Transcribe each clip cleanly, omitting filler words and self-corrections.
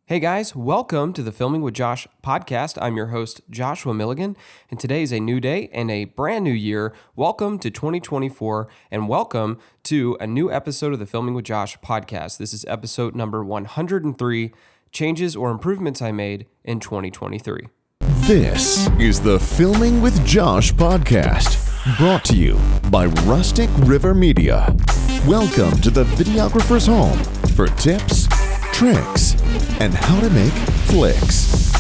Hey guys, welcome to the Filming with Josh podcast. I'm your host, Joshua Milligan, and today is a new day and a brand new year. Welcome to 2024, and welcome to a new episode of the Filming with Josh podcast. This is episode number 103, Changes or Improvements I Made in 2023. This is the Filming with Josh podcast, brought to you by Rustic River Media. Welcome to the videographer's home for tips, tricks, and how to make flicks.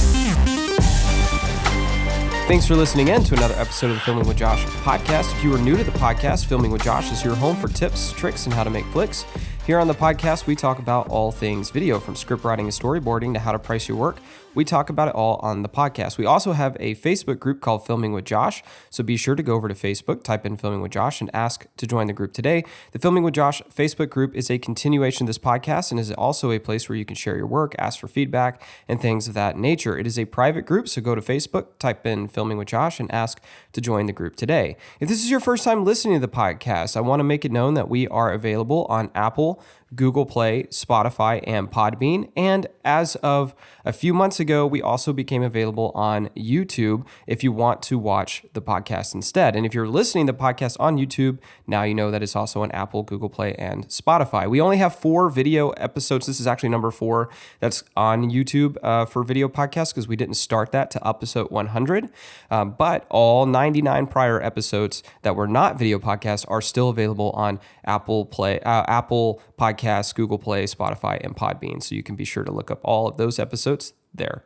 Thanks for listening in to another episode of the Filming with Josh podcast. If you are new to the podcast, Filming with Josh is your home for tips, tricks, and how to make flicks. Here on the podcast, we talk about all things video, from script writing and storyboarding to how to price your work. We talk about it all on the podcast. We also have a Facebook group called Filming with Josh, so be sure to go over to Facebook, type in Filming with Josh, and ask to join the group today. The Filming with Josh Facebook group is a continuation of this podcast and is also a place where you can share your work, ask for feedback, and things of that nature. It is a private group, so go to Facebook, type in Filming with Josh, and ask to join the group today. If this is your first time listening to the podcast, I want to make it known that we are available on Apple, Google Play, Spotify, and Podbean. And as of a few months ago, we also became available on YouTube if you want to watch the podcast instead. And if you're listening to the podcast on YouTube, now you know that it's also on Apple, Google Play, and Spotify. We only have 4 video episodes. This is actually number 4 that's on YouTube for video podcasts because we didn't start that to episode 100. But all 99 prior episodes that were not video podcasts are still available on Apple Podcasts, Google Play, Spotify, and Podbean. So you can be sure to look up all of those episodes there.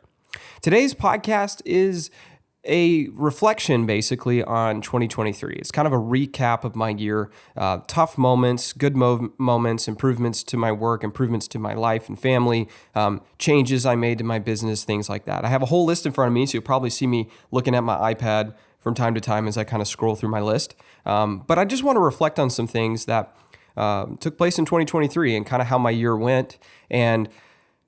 Today's podcast is a reflection basically on 2023. It's kind of a recap of my year, tough moments, good moments, improvements to my work, improvements to my life and family, changes I made to my business, things like that. I have a whole list in front of me, so you'll probably see me looking at my iPad from time to time as I kind of scroll through my list. But I just want to reflect on some things that took place in 2023 and kind of how my year went, and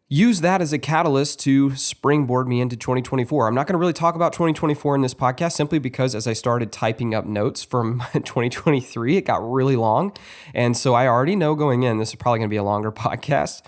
use that as a catalyst to springboard me into 2024. I'm not going to really talk about 2024 in this podcast simply because as I started typing up notes from 2023, it got really long. And so I already know going in, this is probably going to be a longer podcast.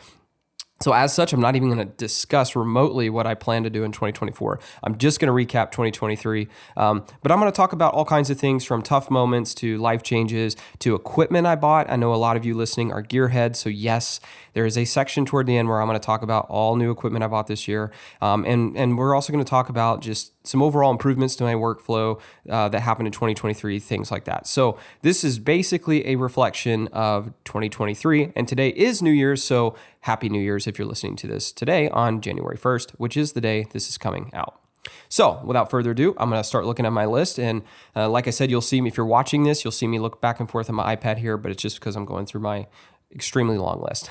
So as such, I'm not even going to discuss remotely what I plan to do in 2024. I'm just going to recap 2023. But I'm going to talk about all kinds of things, from tough moments to life changes to equipment I bought. I know a lot of you listening are gearheads. So yes, there is a section toward the end where I'm going to talk about all new equipment I bought this year. And we're also going to talk about just some overall improvements to my workflow that happened in 2023, things like that. So this is basically a reflection of 2023. And today is New Year's. So Happy New Year's if you're listening to this today on January 1st, which is the day this is coming out. So without further ado, I'm going to start looking at my list. And like I said, you'll see me, if you're watching this, you'll see me look back and forth on my iPad here, but it's just because I'm going through my extremely long list.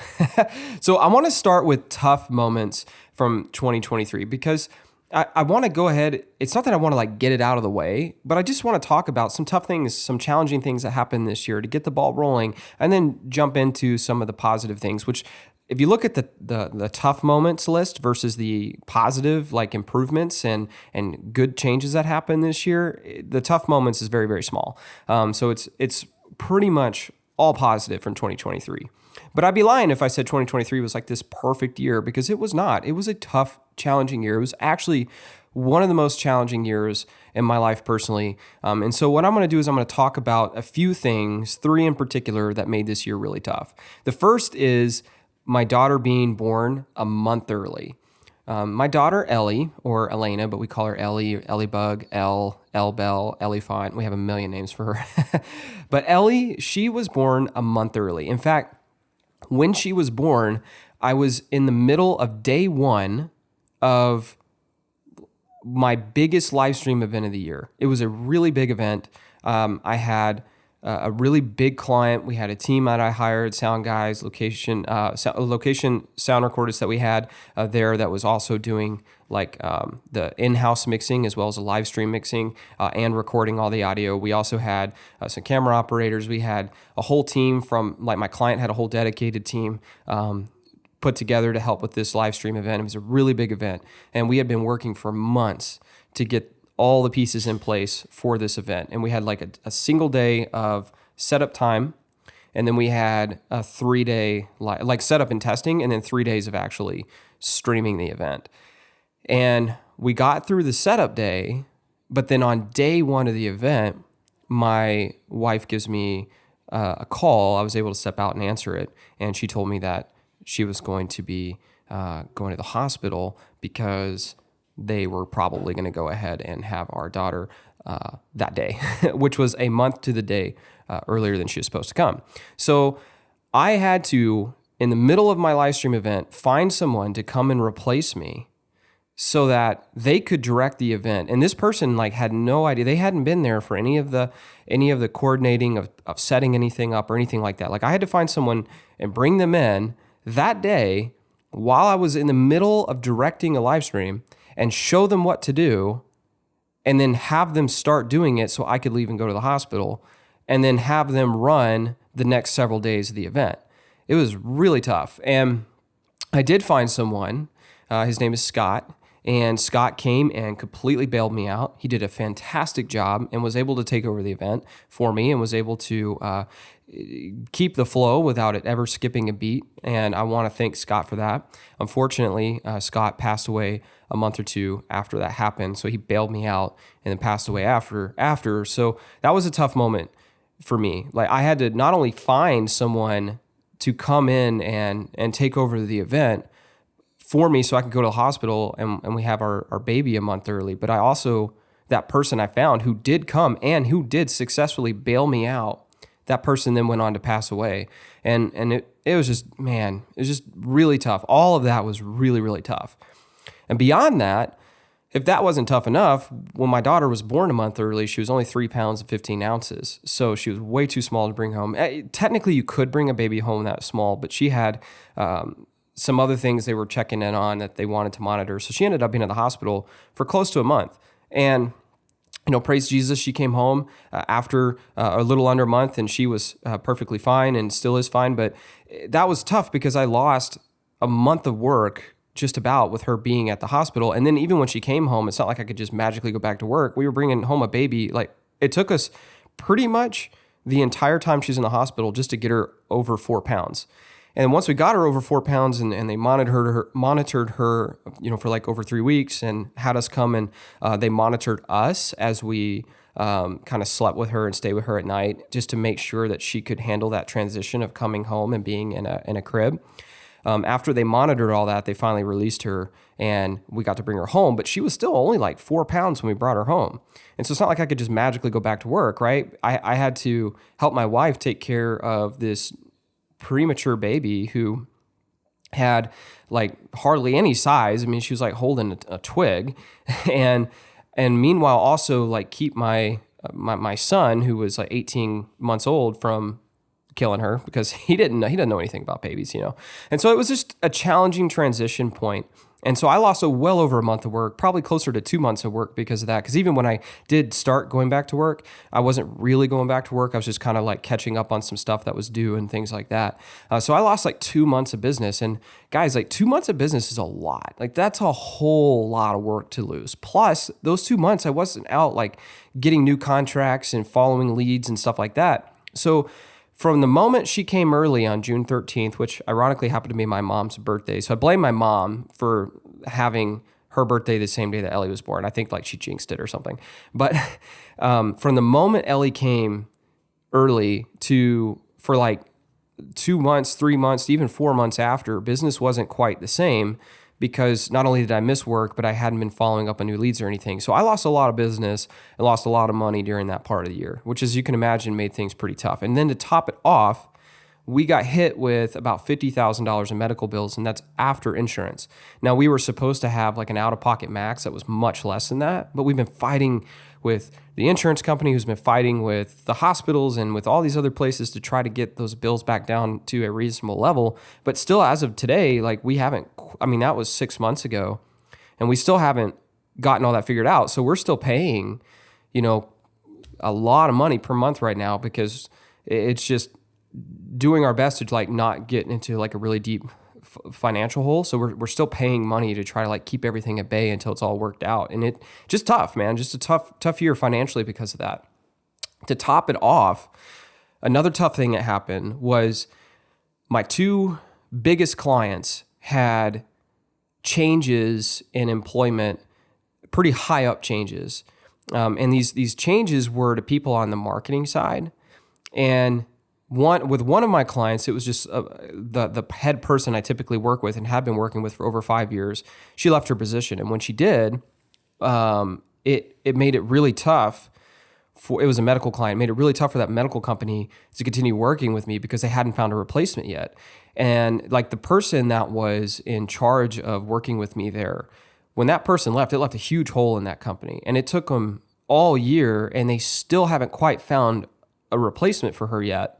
So I want to start with tough moments from 2023 because I want to go ahead. It's not that I want to get it out of the way, but I just want to talk about some tough things, some challenging things that happened this year to get the ball rolling, and then jump into some of the positive things, which if you look at the tough moments list versus the positive improvements and good changes that happened this year, the tough moments is very, very small. So it's pretty much all positive from 2023. But I'd be lying if I said 2023 was this perfect year, because it was not. It was a tough, challenging year. It was actually one of the most challenging years in my life personally. And so what I'm going to do is I'm going to talk about a few things, 3 in particular, that made this year really tough. The first is my daughter being born a month early. My daughter, Ellie, or Elena, but we call her Ellie, Ellie Bug, Elle Bell, Ellie Font. We have a million names for her. But Ellie, she was born a month early. In fact, when she was born, I was in the middle of day 1 of my biggest live stream event of the year. It was a really big event. I had a really big client. We had a team that I hired, sound guys, location sound recorders that we had there that was also doing the in-house mixing as well as a live stream mixing and recording all the audio. We also had some camera operators. We had a whole team from my client had a whole dedicated team put together to help with this live stream event. It was a really big event, and we had been working for months to get all the pieces in place for this event. And we had a single day of setup time, and then we had a 3-day setup and testing, and then 3 days of actually streaming the event. And we got through the setup day, but then on day one of the event, my wife gives me a call. I was able to step out and answer it. And she told me that she was going to be going to the hospital because they were probably going to go ahead and have our daughter that day, which was a month to the day earlier than she was supposed to come. So I had to, in the middle of my live stream event, find someone to come and replace me so that they could direct the event. And this person had no idea. They hadn't been there for any of the coordinating of setting anything up or anything like that. I had to find someone and bring them in that day while I was in the middle of directing a live stream and show them what to do, and then have them start doing it so I could leave and go to the hospital, and then have them run the next several days of the event. It was really tough. And I did find someone, his name is Scott, and Scott came and completely bailed me out. He did a fantastic job and was able to take over the event for me and was able to keep the flow without it ever skipping a beat. And I want to thank Scott for that. Unfortunately, Scott passed away a month or two after that happened. So he bailed me out and then passed away after. So that was a tough moment for me. I had to not only find someone to come in and take over the event for me so I could go to the hospital and we have our baby a month early, but I also, that person I found who did come and who did successfully bail me out, that person then went on to pass away. And it was just, man, it was just really tough. All of that was really, really tough. And beyond that, if that wasn't tough enough, when my daughter was born a month early, she was only 3 pounds and 15 ounces. So she was way too small to bring home. Technically, you could bring a baby home that small, but she had some other things they were checking in on that they wanted to monitor. So she ended up being in the hospital for close to a month. And praise Jesus, she came home after a little under a month, and she was perfectly fine and still is fine. But that was tough because I lost a month of work just about with her being at the hospital. And then even when she came home, it's not like I could just magically go back to work. We were bringing home a baby. It took us pretty much the entire time she's in the hospital just to get her over 4 pounds. And once we got her over 4 pounds and they monitored her, for over 3 weeks and had us come and they monitored us as we kind of slept with her and stayed with her at night just to make sure that she could handle that transition of coming home and being in a crib. After they monitored all that, they finally released her and we got to bring her home, but she was still only 4 pounds when we brought her home. And so it's not like I could just magically go back to work, right? I had to help my wife take care of this premature baby who had hardly any size. I mean, she was holding a twig, and meanwhile also keep my son, who was 18 months old, from killing her because he didn't know anything about babies, And so it was just a challenging transition point. And so I lost well over a month of work, probably closer to 2 months of work because of that. Because even when I did start going back to work, I wasn't really going back to work. I was just kind of catching up on some stuff that was due and things like that. So I lost 2 months of business. And guys, 2 months of business is a lot. That's a whole lot of work to lose. Plus, those 2 months, I wasn't out getting new contracts and following leads and stuff like that. So from the moment she came early on June 13th, which ironically happened to be my mom's birthday. So I blame my mom for having her birthday the same day that Ellie was born. I think she jinxed it or something. But from the moment Ellie came early for 2 months, 3 months, even 4 months after, business wasn't quite the same because not only did I miss work, but I hadn't been following up on new leads or anything. So I lost a lot of business and lost a lot of money during that part of the year, which, as you can imagine, made things pretty tough. And then to top it off, we got hit with about $50,000 in medical bills, and that's after insurance. Now, we were supposed to have an out-of-pocket max that was much less than that, but we've been fighting with the insurance company, who's been fighting with the hospitals and with all these other places to try to get those bills back down to a reasonable level. But still, as of today, we haven't, that was 6 months ago, and we still haven't gotten all that figured out. So we're still paying, a lot of money per month right now because it's just doing our best to not get into a really deep financial hole. So we're still paying money to try to keep everything at bay until it's all worked out. And it just tough, man, just a tough year financially because of that. To top it off, another tough thing that happened was my 2 biggest clients had changes in employment, pretty high up changes. And these changes were to people on the marketing side. And with one of my clients, it was just the head person I typically work with and had been working with for over 5 years. She left her position. And when she did, it made it really tough. It was a medical client, made it really tough for that medical company to continue working with me because they hadn't found a replacement yet. And like the person that was in charge of working with me there, when that person left, it left a huge hole in that company. And it took them all year, and they still haven't quite found a replacement for her yet.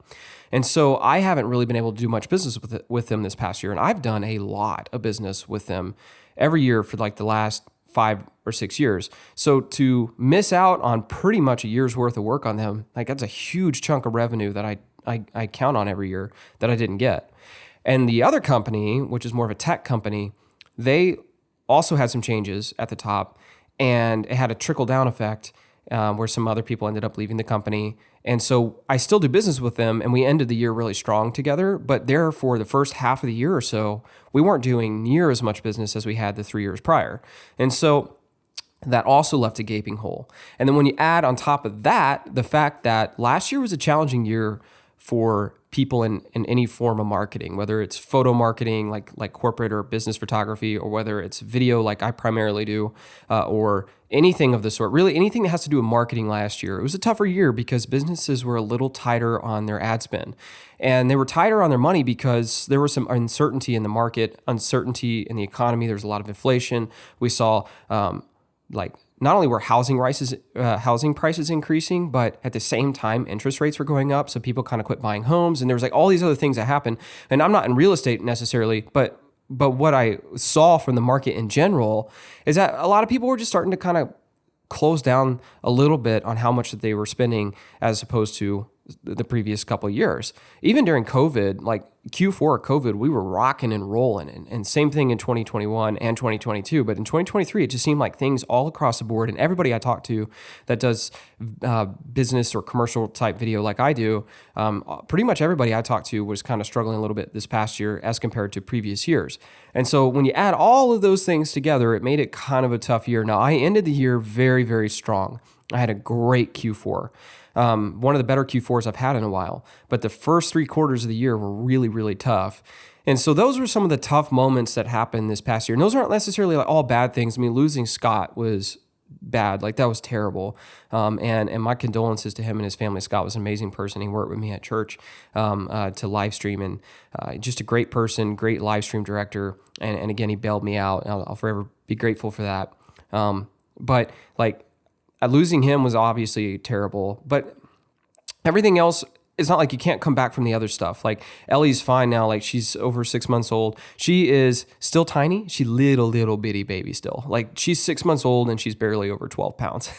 And so I haven't really been able to do much business with them this past year. And I've done a lot of business with them every year for like the last 5 or 6 years. So to miss out on pretty much a year's worth of work on them, like that's a huge chunk of revenue that I count on every year that I didn't get. And the other company, which is more of a tech company, they also had some changes at the top, and it had a trickle down effect where some other people ended up leaving the company. And so I still do business with them, and we ended the year really strong together. But there, for the first half of the year or so, we weren't doing near as much business as we had the 3 years prior. And so that also left a gaping hole. And then when you add on top of that, the fact that last year was a challenging year for people in any form of marketing, whether it's photo marketing, like corporate or business photography, or whether it's video like I primarily do, or anything of the sort, really anything that has to do with marketing last year. It was a tougher year because businesses were a little tighter on their ad spend. And they were tighter on their money because there was some uncertainty in the market, uncertainty in the economy. There was a lot of inflation. We saw not only were housing prices increasing, but at the same time, interest rates were going up. So people kind of quit buying homes, and there was like all these other things that happened. And I'm not in real estate necessarily, but what I saw from the market in general is that a lot of people were just starting to kind of close down a little bit on how much that they were spending as opposed to the previous couple of years. Even during COVID, like Q4 of COVID, we were rocking and rolling, and same thing in 2021 and 2022. But in 2023, it just seemed like things all across the board, and everybody I talk to that does business or commercial type video like I do, pretty much everybody I talked to was kind of struggling a little bit this past year as compared to previous years. And so when you add all of those things together, it made it kind of a tough year. Now, I ended the year very, very strong. I had a great Q4. One of the better Q4s I've had in a while, but the first 3 quarters of the year were really, really tough. And so those were some of the tough moments that happened this past year. And those aren't necessarily like all bad things. I mean, losing Scott was bad. Like that was terrible. And my condolences to him and his family. Scott was an amazing person. He worked with me at church to live stream, and just a great person, great live stream director. And again, he bailed me out. I'll forever be grateful for that. But like, losing him was obviously terrible, but everything else, it's not like you can't come back from the other stuff. Like Ellie's fine now. Like she's over 6 months old. She is still tiny. She's little bitty baby still. Like she's 6 months old and she's barely over 12 pounds.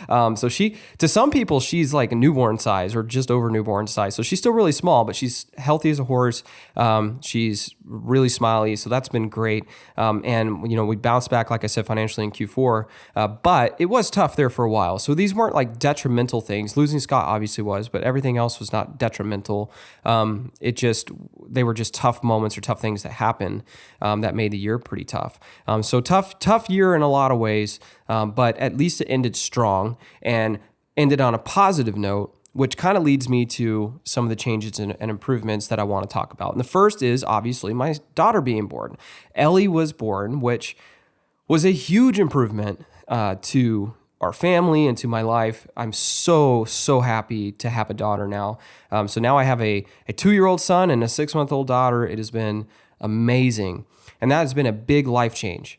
So to some people, she's like a newborn size or just over newborn size. So she's still really small, but she's healthy as a horse. She's really smiley. So that's been great. And we bounced back, like I said, financially in Q4, but it was tough there for a while. So these weren't like detrimental things. Losing Scott obviously was, but everything else was not detrimental. They were just tough moments or tough things that happened that made the year pretty tough. So tough year in a lot of ways, but at least it ended strong and ended on a positive note, which kind of leads me to some of the changes and improvements that I want to talk about. And the first is obviously my daughter being born. Ellie was born, which was a huge improvement to our family and to my life. I'm so happy to have a daughter now. So now I have a 2-year-old son and a 6-month-old daughter. It has been amazing. And that has been a big life change.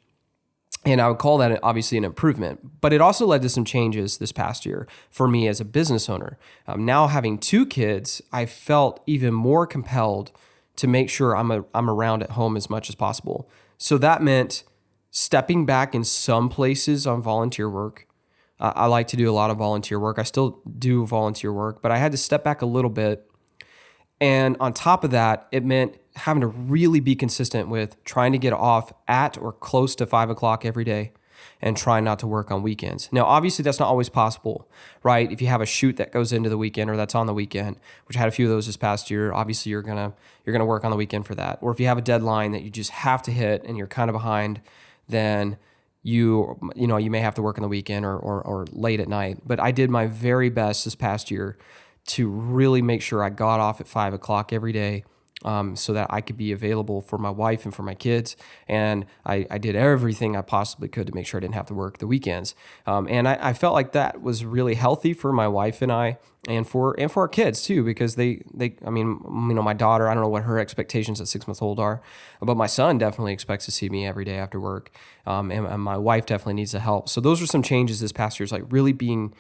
And I would call that obviously an improvement, but it also led to some changes this past year for me as a business owner. Now having 2 kids, I felt even more compelled to make sure I'm around at home as much as possible. So that meant stepping back in some places on volunteer work. I like to do a lot of volunteer work. I still do volunteer work, but I had to step back a little bit. And on top of that, it meant having to really be consistent with trying to get off at or close to 5 o'clock every day. and try not to work on weekends. Now, obviously, that's not always possible, right? If you have a shoot that goes into the weekend or that's on the weekend, which I had a few of those this past year, obviously you're gonna work on the weekend for that. Or if you have a deadline that you just have to hit and you're kind of behind, then you may have to work on the weekend or late at night. But I did my very best this past year to really make sure I got off at 5 o'clock every day, so that I could be available for my wife and for my kids. And I did everything I possibly could to make sure I didn't have to work the weekends. And I felt like that was really healthy for my wife and I, and for our kids too, because my daughter, I don't know what her expectations at 6 months old are, but my son definitely expects to see me every day after work. And my wife definitely needs the help. So those are some changes this past year, is like really being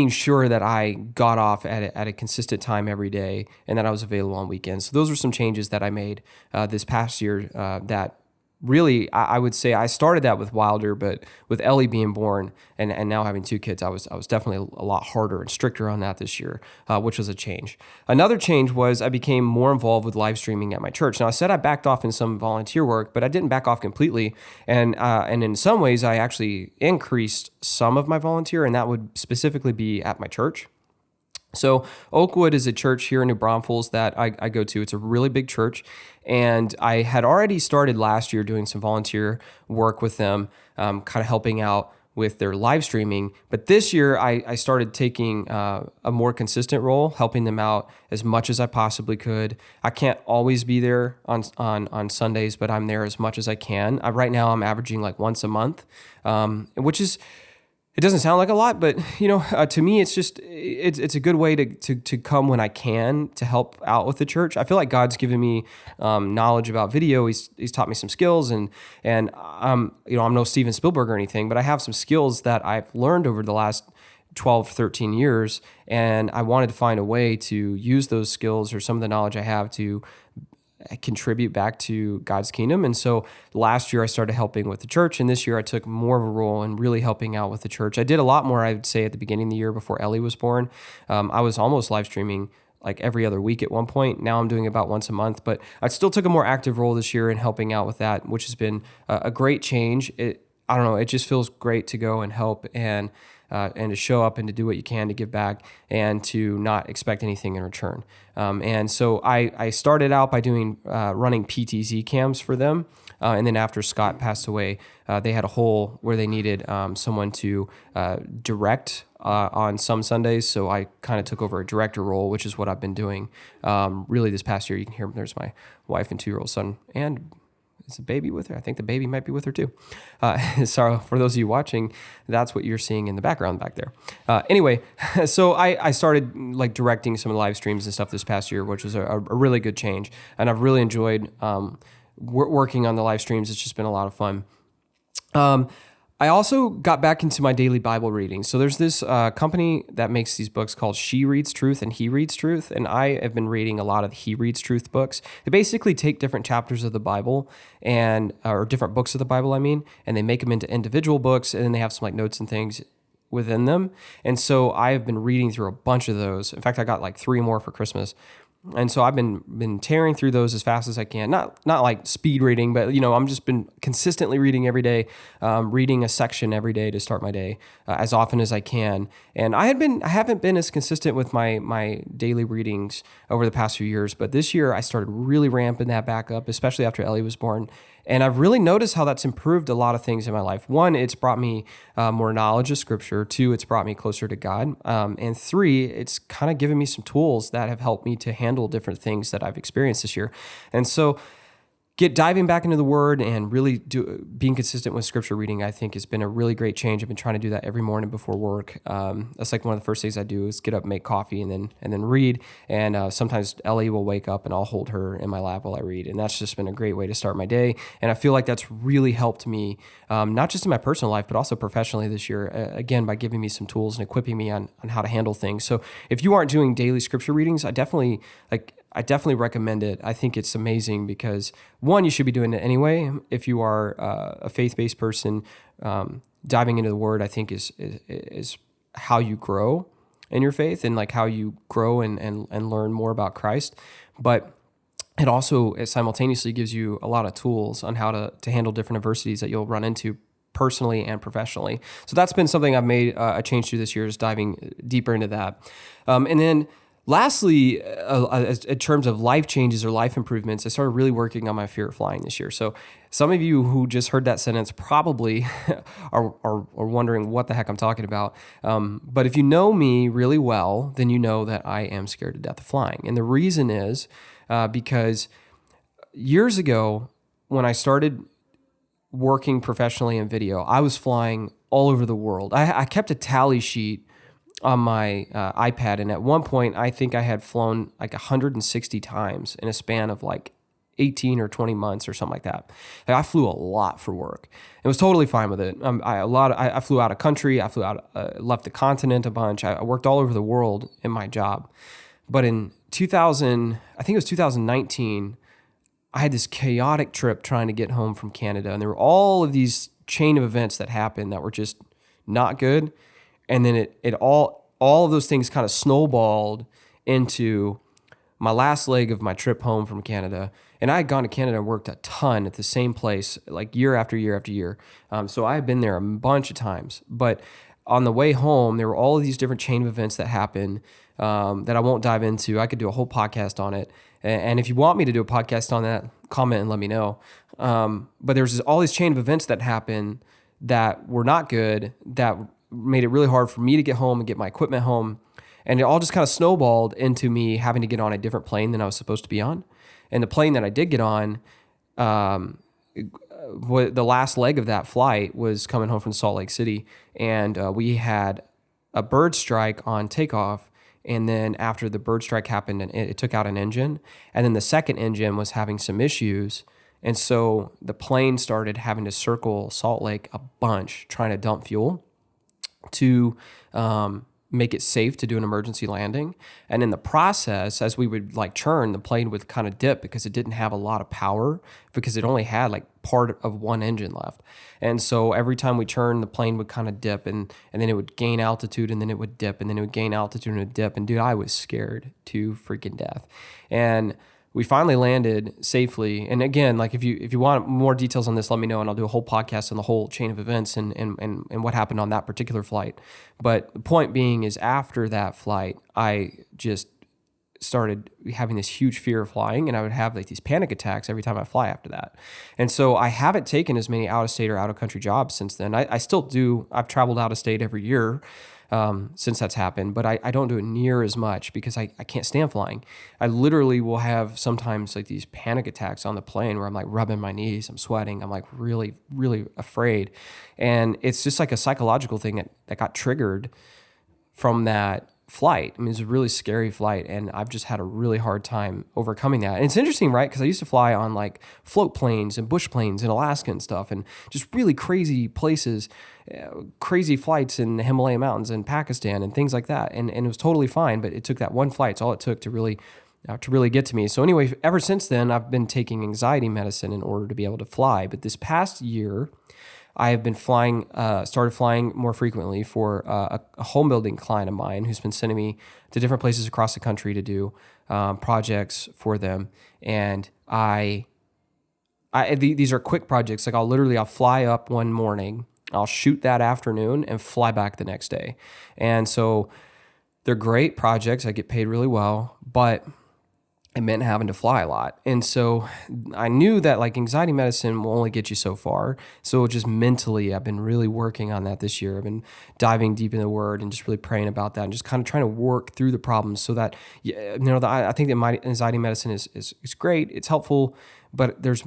sure that I got off at a consistent time every day and that I was available on weekends. So those are some changes that I made this past year that really, I would say I started that with Wilder, but with Ellie being born and now having 2 kids, I was definitely a lot harder and stricter on that this year, which was a change. Another change was I became more involved with live streaming at my church. Now, I said I backed off in some volunteer work, but I didn't back off completely. And in some ways, I actually increased some of my volunteer, and that would specifically be at my church. So Oakwood is a church here in New Braunfels that I go to. It's a really big church, and I had already started last year doing some volunteer work with them, kind of helping out with their live streaming. But this year, I started taking a more consistent role, helping them out as much as I possibly could. I can't always be there on Sundays, but I'm there as much as I can. Right now, I'm averaging like once a month, which is... It doesn't sound like a lot, but to me, it's just it's a good way to come when I can to help out with the church. I feel like God's given me knowledge about video. He's taught me some skills, and I'm no Steven Spielberg or anything, but I have some skills that I've learned over the last 12, 13 years, and I wanted to find a way to use those skills or some of the knowledge I have to contribute back to God's kingdom. And so last year I started helping with the church, and this year I took more of a role in really helping out with the church. I did a lot more, I would say, at the beginning of the year before Ellie was born. I was almost live streaming like every other week at one point. Now I'm doing about once a month, but I still took a more active role this year in helping out with that, which has been a great change. I don't know, it just feels great to go and help and to show up and to do what you can to give back and to not expect anything in return. And so I started out by running PTZ cams for them. And then after Scott passed away, they had a hole where they needed someone to direct on some Sundays. So I kind of took over a director role, which is what I've been doing really this past year. You can hear there's my wife and 2-year-old son, and is a baby with her. I think the baby might be with her too. So for those of you watching, that's what you're seeing in the background back there. Anyway, so I started like directing some of the live streams and stuff this past year, which was a really good change. And I've really enjoyed working on the live streams. It's just been a lot of fun. I also got back into my daily Bible reading. So there's this company that makes these books called She Reads Truth and He Reads Truth. And I have been reading a lot of He Reads Truth books. They basically take different chapters of the Bible or different books of the Bible, and they make them into individual books. And then they have some like notes and things within them. And so I have been reading through a bunch of those. In fact, I got like 3 more for Christmas. And so I've been tearing through those as fast as I can. Not like speed reading, but I'm just been consistently reading every day, reading a section every day to start my day as often as I can. And I haven't been as consistent with my daily readings over the past few years, but this year I started really ramping that back up, especially after Ellie was born. And I've really noticed how that's improved a lot of things in my life. 1, it's brought me more knowledge of Scripture. 2, it's brought me closer to God. And 3, it's kind of given me some tools that have helped me to handle different things that I've experienced this year. And so diving back into the Word and really being consistent with Scripture reading, I think has been a really great change. I've been trying to do that every morning before work. That's like one of the first things I do is get up, make coffee, and then read. And sometimes Ellie will wake up and I'll hold her in my lap while I read. And that's just been a great way to start my day. And I feel like that's really helped me, not just in my personal life, but also professionally this year, again, by giving me some tools and equipping me on how to handle things. So if you aren't doing daily Scripture readings, I definitely recommend it. I think it's amazing because 1, you should be doing it anyway. If you are a faith-based person, diving into the Word, I think is how you grow in your faith and like how you grow and learn more about Christ. But it also simultaneously gives you a lot of tools on how to handle different adversities that you'll run into personally and professionally. So that's been something I've made a change to this year, is diving deeper into that. And then lastly, in terms of life changes or life improvements, I started really working on my fear of flying this year. So some of you who just heard that sentence probably are wondering what the heck I'm talking about. But if you know me really well, then you know that I am scared to death of flying. And the reason is because years ago, when I started working professionally in video, I was flying all over the world. I kept a tally sheet on my iPad, and at one point, I think I had flown like 160 times in a span of like 18 or 20 months or something like that. Like, I flew a lot for work. It was totally fine with it. I flew out of country. I flew out, left the continent a bunch. I worked all over the world in my job. But in 2019, I had this chaotic trip trying to get home from Canada, and there were all of these chain of events that happened that were just not good. And then it all of those things kind of snowballed into my last leg of my trip home from Canada. And I had gone to Canada and worked a ton at the same place, like year after year after year. So I had been there a bunch of times. But on the way home, there were all of these different chain of events that happened that I won't dive into. I could do a whole podcast on it. And if you want me to do a podcast on that, comment and let me know. But there's all these chain of events that happen that were not good, that made it really hard for me to get home and get my equipment home. And it all just kind of snowballed into me having to get on a different plane than I was supposed to be on. And the plane that I did get on, the last leg of that flight was coming home from Salt Lake City. And we had a bird strike on takeoff. And then after the bird strike happened, and it took out an engine. And then the second engine was having some issues. And so the plane started having to circle Salt Lake a bunch, trying to dump fuel to make it safe to do an emergency landing. And in the process, as we would like churn, the plane would kind of dip because it didn't have a lot of power, because it only had like part of one engine left. And so every time we churned, the plane would kind of dip, and then it would gain altitude, and then it would dip, and then it would gain altitude and it would dip. And dude, I was scared to freaking death. And we finally landed safely. And again, like if you want more details on this, let me know, and I'll do a whole podcast on the whole chain of events and what happened on that particular flight. But the point being is, after that flight, I just started having this huge fear of flying, and I would have like these panic attacks every time I fly after that. And so I haven't taken as many out of state or out of country jobs since then. I still do. I've traveled out of state every year since that's happened, but I don't do it near as much because I can't stand flying. I literally will have sometimes like these panic attacks on the plane where I'm like rubbing my knees, I'm sweating, I'm like really, really afraid. And it's just like a psychological thing that got triggered from that flight. I mean, it's a really scary flight, and I've just had a really hard time overcoming that. And it's interesting, right? Because I used to fly on like float planes and bush planes in Alaska and stuff, and just really crazy places, crazy flights in the Himalaya mountains in Pakistan and things like that. And it was totally fine, but it took that one flight. It's all it took to really get to me. So anyway, ever since then, I've been taking anxiety medicine in order to be able to fly. But this past year, I have been started flying more frequently for a home building client of mine who's been sending me to different places across the country to do projects for them. And these are quick projects. Like I'll fly up one morning, I'll shoot that afternoon, and fly back the next day. And so they're great projects. I get paid really well, but it meant having to fly a lot. And so I knew that like anxiety medicine will only get you so far. So just mentally, I've been really working on that this year. I've been diving deep in the Word and just really praying about that and just kind of trying to work through the problems so that, I think that my anxiety medicine is great. It's helpful, but there's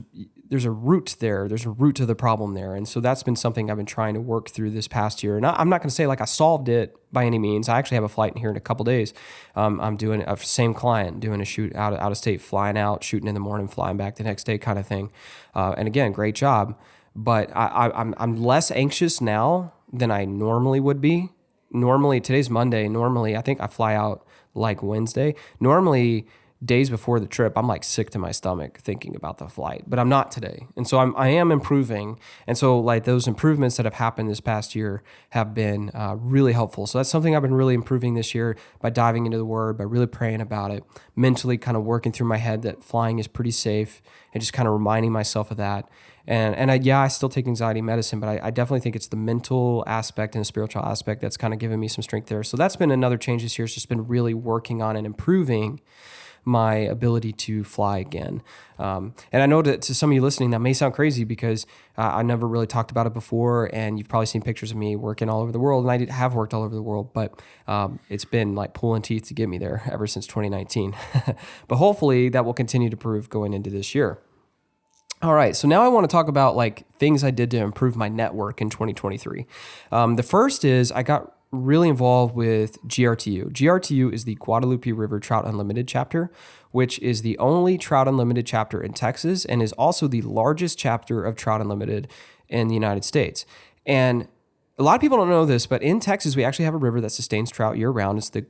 a root there. There's a root to the problem there. And so that's been something I've been trying to work through this past year. And I'm not going to say like I solved it by any means. I actually have a flight here in a couple days. I'm doing a same client, doing a shoot out of state, flying out, shooting in the morning, flying back the next day kind of thing. And again, great job. But I'm less anxious now than I normally would be. Normally, today's Monday. Normally, I think I fly out like Wednesday. Normally, days before the trip, I'm like sick to my stomach thinking about the flight, but I'm not today. And so I am improving. And so like those improvements that have happened this past year have been really helpful. So that's something I've been really improving this year by diving into the Word, by really praying about it, mentally kind of working through my head that flying is pretty safe and just kind of reminding myself of that. And I still take anxiety medicine, but I definitely think it's the mental aspect and the spiritual aspect that's kind of given me some strength there. So that's been another change this year. It's just been really working on and improving my ability to fly again. And I know that to some of you listening, that may sound crazy because I never really talked about it before, and you've probably seen pictures of me working all over the world, and I have worked all over the world, but it's been like pulling teeth to get me there ever since 2019. But hopefully that will continue to prove going into this year. All right, so now I want to talk about like things I did to improve my network in 2023. The first is I got really involved with GRTU. GRTU is the Guadalupe River Trout Unlimited chapter, which is the only Trout Unlimited chapter in Texas and is also the largest chapter of Trout Unlimited in the United States. And a lot of people don't know this, but in Texas, we actually have a river that sustains trout year-round. It's the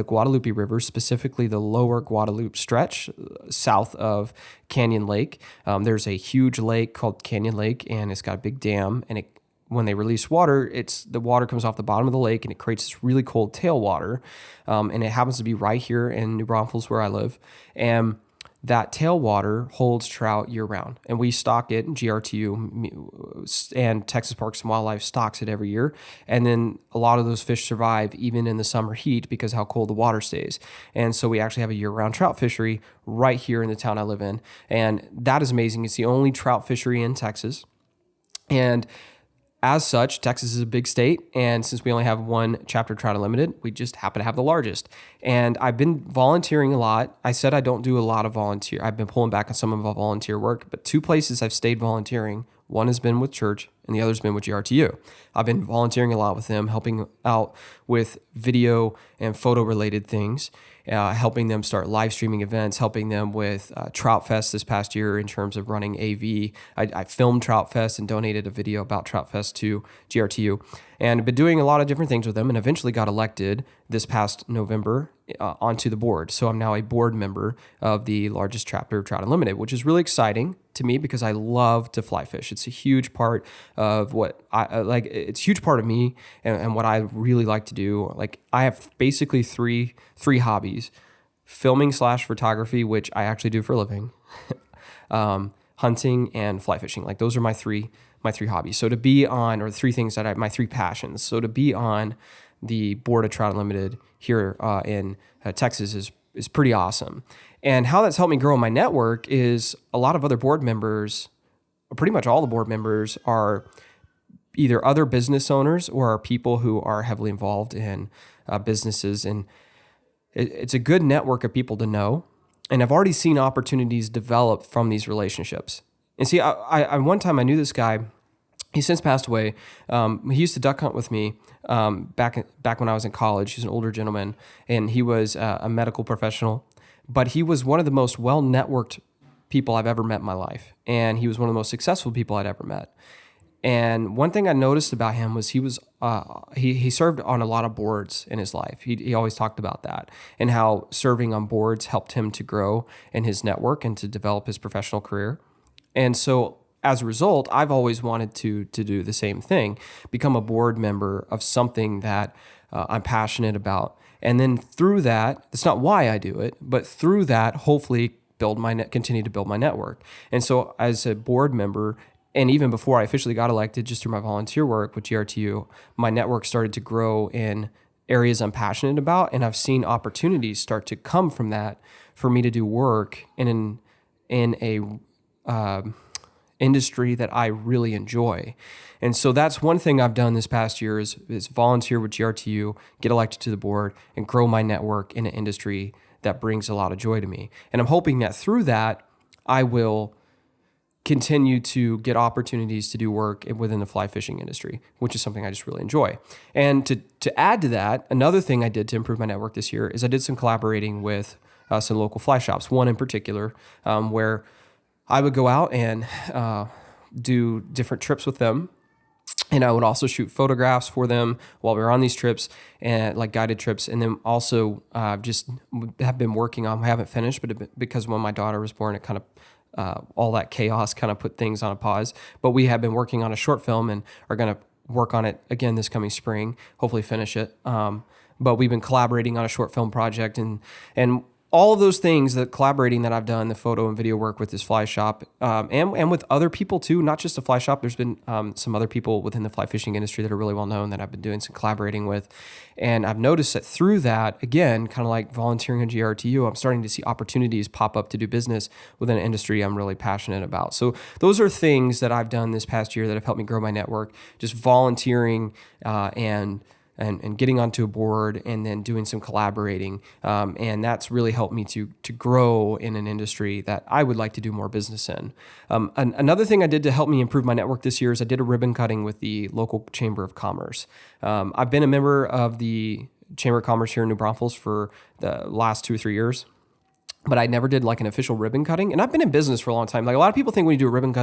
Guadalupe River, specifically the lower Guadalupe stretch south of Canyon Lake. There's a huge lake called Canyon Lake, and it's got a big dam, and when they release water, the water comes off the bottom of the lake, and it creates this really cold tailwater, and it happens to be right here in New Braunfels where I live, and that tailwater holds trout year-round, and we stock it. GRTU and Texas Parks and Wildlife stocks it every year, and then a lot of those fish survive even in the summer heat because of how cold the water stays. And so we actually have a year-round trout fishery right here in the town I live in, and that is amazing. It's the only trout fishery in Texas, and as such, Texas is a big state, and since we only have one chapter Trout Unlimited, we just happen to have the largest. And I've been volunteering a lot. I said I don't do a lot of volunteer. I've been pulling back on some of my volunteer work, but 2 places I've stayed volunteering. One has been with church, and the other's been with GRTU. I've been volunteering a lot with them, helping out with video and photo-related things, helping them start live streaming events, helping them with Trout Fest this past year in terms of running AV. I filmed Trout Fest and donated a video about Trout Fest to GRTU, and I've been doing a lot of different things with them, and eventually got elected this past November onto the board. So I'm now a board member of the largest chapter of Trout Unlimited, which is really exciting to me because I love to fly fish. It's a huge part of what I like. It's a huge part of me and what I really like to do. Like I have basically three hobbies: filming / photography, which I actually do for a living, hunting, and fly fishing. Like those are my three hobbies. So to be on, or 3 things that my 3 passions. So to be on the board of Trout Unlimited here in Texas is pretty awesome. And how that's helped me grow my network is a lot of other board members, or pretty much all the board members, are either other business owners or are people who are heavily involved in businesses. And it's a good network of people to know. And I've already seen opportunities develop from these relationships. And see, I one time I knew this guy. He's since passed away. He used to duck hunt with me back when I was in college. He's an older gentleman, and he was a medical professional. But he was one of the most well-networked people I've ever met in my life, and he was one of the most successful people I'd ever met. And one thing I noticed about him was he served on a lot of boards in his life. He always talked about that and how serving on boards helped him to grow in his network and to develop his professional career. And so as a result, I've always wanted to do the same thing, become a board member of something that I'm passionate about. And then through that, that's not why I do it, but through that, hopefully continue to build my network. And so as a board member, and even before I officially got elected, just through my volunteer work with GRTU, my network started to grow in areas I'm passionate about. And I've seen opportunities start to come from that for me to do work in a industry that I really enjoy. And so that's one thing I've done this past year is volunteer with GRTU, get elected to the board, and grow my network in an industry that brings a lot of joy to me. And I'm hoping that through that, I will continue to get opportunities to do work within the fly fishing industry, which is something I just really enjoy. And to add to that, another thing I did to improve my network this year is I did some collaborating with some local fly shops, one in particular, where I would go out and do different trips with them And I would also shoot photographs for them while we were on these trips and like guided trips. And then also just have been working on, I haven't finished, but because when my daughter was born, it kind of, all that chaos kind of put things on a pause. But we have been working on a short film and are going to work on it again this coming spring, hopefully finish it. But we've been collaborating on a short film project and all of those things, the collaborating that I've done, the photo and video work with this fly shop, and with other people too, not just the fly shop. There's been some other people within the fly fishing industry that are really well known that I've been doing some collaborating with. And I've noticed that through that, again, kind of like volunteering at GRTU, I'm starting to see opportunities pop up to do business within an industry I'm really passionate about. So those are things that I've done this past year that have helped me grow my network, just volunteering and getting onto a board and then doing some collaborating. And that's really helped me to grow in an industry that I would like to do more business in. Another thing I did to help me improve my network this year is I did a ribbon cutting with the local Chamber of Commerce. I've been a member of the Chamber of Commerce here in New Braunfels for the last 2 or 3 years. But I never did like an official ribbon cutting. And I've been in business for a long time. Like a lot of people think when you do a ribbon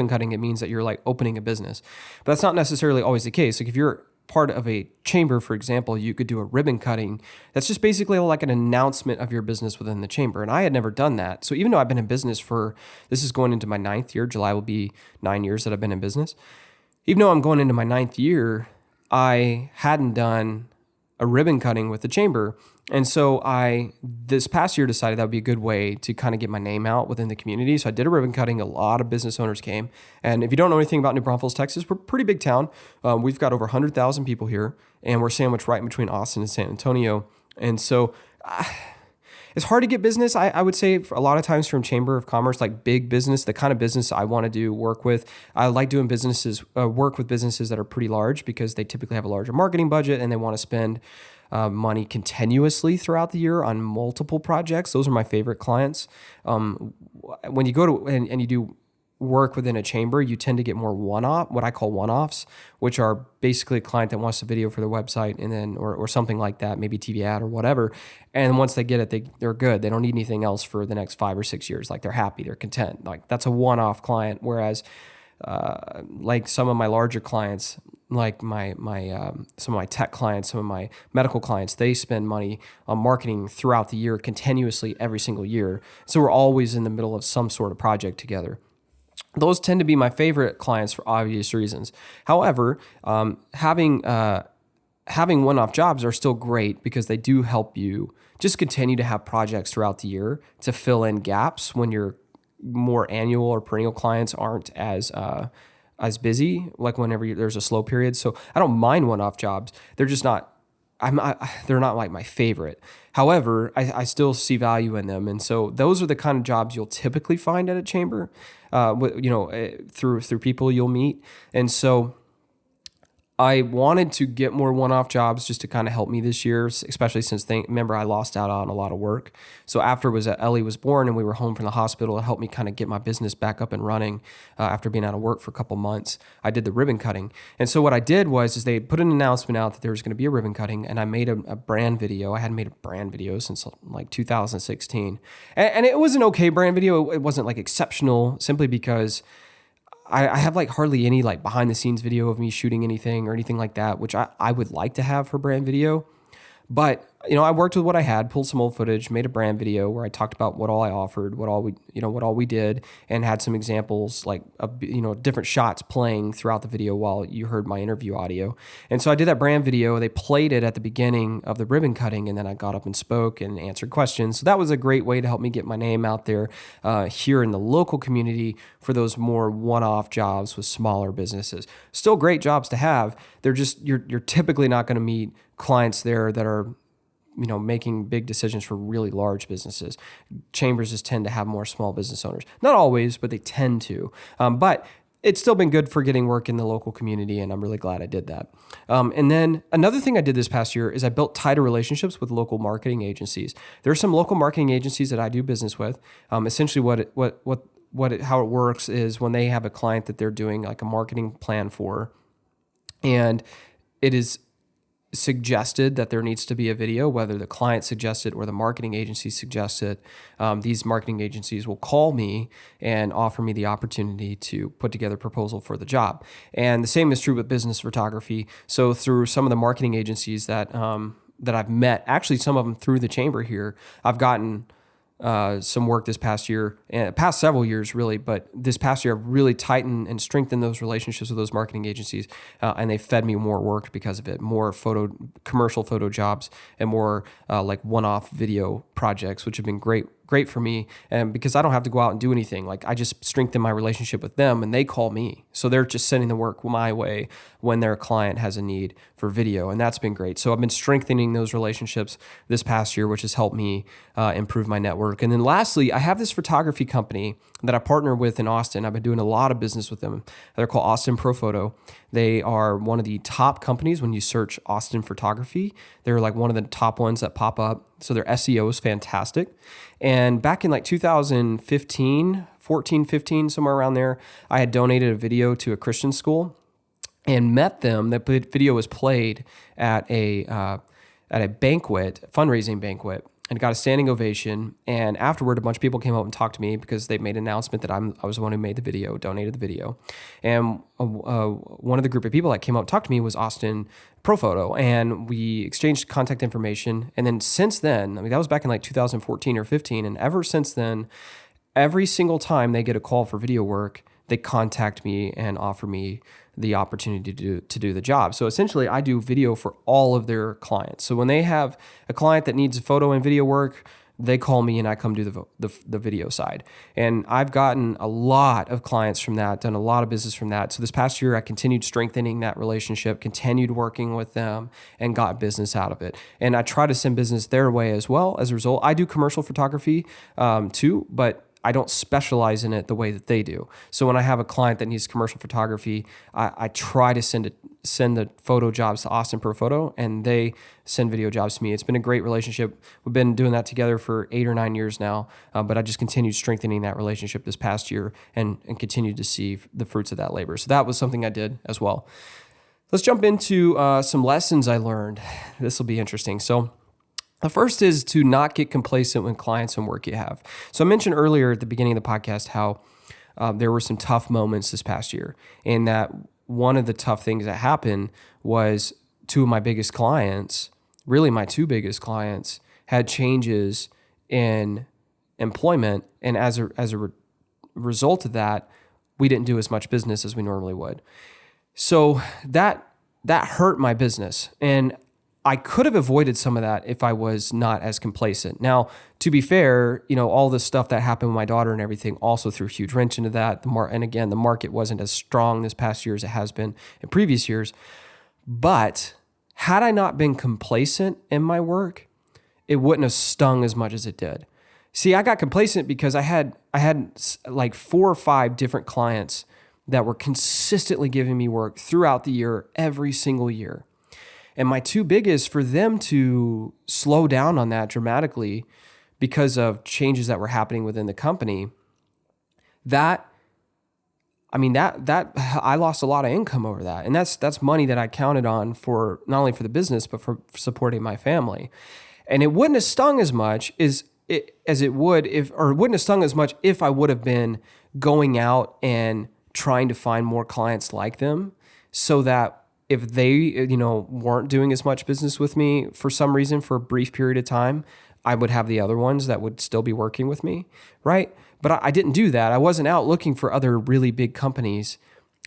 cutting, it means that you're like opening a business. But that's not necessarily always the case. Like if you're part of a chamber, for example, you could do a ribbon cutting. That's just basically like an announcement of your business within the chamber. And I had never done that. So even though I've been in business this is going into my 9th year, July will be 9 years that I've been in business. Even though I'm going into my 9th year, I hadn't done a ribbon cutting with the chamber. And so this past year decided that would be a good way to kind of get my name out within the community. So I did a ribbon cutting. A lot of business owners came. And if you don't know anything about New Braunfels, Texas, we're a pretty big town. We've got over 100,000 people here, and we're sandwiched right in between Austin and San Antonio. And so it's hard to get business, I would say, a lot of times from Chamber of Commerce, like big business, the kind of business I want to do work with. I like doing work with businesses that are pretty large because they typically have a larger marketing budget and they want to spend money continuously throughout the year on multiple projects. Those are my favorite clients. When you go to and you do work within a chamber, you tend to get more what I call one-offs, which are basically a client that wants a video for their website and then or something like that, maybe TV ad or whatever. And once they get it, they're good. They don't need anything else for the next 5 or 6 years. Like they're happy, they're content. Like that's a one-off client. Whereas like some of my larger clients, like some of my tech clients, some of my medical clients, they spend money on marketing throughout the year continuously every single year. So we're always in the middle of some sort of project together. Those tend to be my favorite clients for obvious reasons. However, having one-off jobs are still great because they do help you just continue to have projects throughout the year to fill in gaps when your more annual or perennial clients aren't as busy, like whenever there's a slow period. So I don't mind one-off jobs. They're just not. They're not like my favorite. However, I still see value in them, and so those are the kind of jobs you'll typically find at a chamber, through people you'll meet, and so I wanted to get more one-off jobs just to kind of help me this year, especially since remember I lost out on a lot of work. So after Ellie was born and we were home from the hospital, it helped me kind of get my business back up and running after being out of work for a couple months. I did the ribbon cutting. And so what I did is they put an announcement out that there was going to be a ribbon cutting, and I made a brand video. I hadn't made a brand video since like 2016. And it was an okay brand video. It wasn't like exceptional simply because I have like hardly any like behind the scenes video of me shooting anything or anything like that, which I would like to have for brand video. But, I worked with what I had, pulled some old footage, made a brand video where I talked about what all I offered, what all we did, and had some examples like of, different shots playing throughout the video while you heard my interview audio. And so I did that brand video. They played it at the beginning of the ribbon cutting, and then I got up and spoke and answered questions. So that was a great way to help me get my name out there here in the local community for those more one-off jobs with smaller businesses. Still great jobs to have. They're just, you're typically not going to meet clients there that are making big decisions for really large businesses. Chambers just tend to have more small business owners. Not always, but they tend to. But it's still been good for getting work in the local community, and I'm really glad I did that. And then another thing I did this past year is I built tighter relationships with local marketing agencies. There are some local marketing agencies that I do business with. Essentially, how it works is when they have a client that they're doing like a marketing plan for, and it is suggested that there needs to be a video, whether the client suggested or the marketing agency suggested, these marketing agencies will call me and offer me the opportunity to put together a proposal for the job. And the same is true with business photography. So through some of the marketing agencies that I've met, actually some of them through the chamber here, I've gotten some work this past year, and past several years really, but this past year I've really tightened and strengthened those relationships with those marketing agencies, and they fed me more work because of it, more commercial photo jobs, and more like one-off video projects, which have been great for me. And because I don't have to go out and do anything, like I just strengthen my relationship with them and they call me. So they're just sending the work my way when their client has a need for video. And that's been great. So I've been strengthening those relationships this past year, which has helped me improve my network. And then lastly, I have this photography company that I partner with in Austin. I've been doing a lot of business with them. They're called Austin Pro Photo. They are one of the top companies when you search Austin photography. They're like one of the top ones that pop up. So their SEO is fantastic. And back in like 2015, 14, 15, somewhere around there, I had donated a video to a Christian school and met them. That video was played at a banquet, fundraising banquet, and got a standing ovation. And afterward, a bunch of people came up and talked to me because they made an announcement that I was the one who made the video, donated the video. And one of the group of people that came up and talked to me was Austin Pro Photo, and we exchanged contact information. And then since then, I mean, that was back in like 2014 or 15, and ever since then, every single time they get a call for video work, they contact me and offer me the opportunity to do the job. So essentially, I do video for all of their clients. So when they have a client that needs photo and video work, they call me and I come do the video side. And I've gotten a lot of clients from that, done a lot of business from that. So this past year, I continued strengthening that relationship, continued working with them, and got business out of it. And I try to send business their way as well. As a result, I do commercial photography too, but I don't specialize in it the way that they do. So when I have a client that needs commercial photography, I try to send the photo jobs to Austin Pro Photo, and they send video jobs to me. It's been a great relationship. We've been doing that together for 8 or 9 years now, but I just continued strengthening that relationship this past year and continued to see the fruits of that labor. So that was something I did as well. Let's jump into some lessons I learned. This will be interesting. So the first is to not get complacent with clients and work you have. So I mentioned earlier at the beginning of the podcast how there were some tough moments this past year, and that one of the tough things that happened was 2 of my biggest clients, really my 2 biggest clients, had changes in employment, and as a result of that, we didn't do as much business as we normally would. So that hurt my business, and I could have avoided some of that if I was not as complacent. Now, to be fair, all the stuff that happened with my daughter and everything also threw a huge wrench into that. And again, the market wasn't as strong this past year as it has been in previous years. But had I not been complacent in my work, it wouldn't have stung as much as it did. See, I got complacent because I had like 4 or 5 different clients that were consistently giving me work throughout the year, every single year. And my 2 biggest, for them to slow down on that dramatically because of changes that were happening within the company, that I lost a lot of income over that. And that's money that I counted on for not only for the business, but for supporting my family. And it wouldn't have stung as much as it would if I would have been going out and trying to find more clients like them, so that if they, weren't doing as much business with me for some reason for a brief period of time, I would have the other ones that would still be working with me, right? But I didn't do that. I wasn't out looking for other really big companies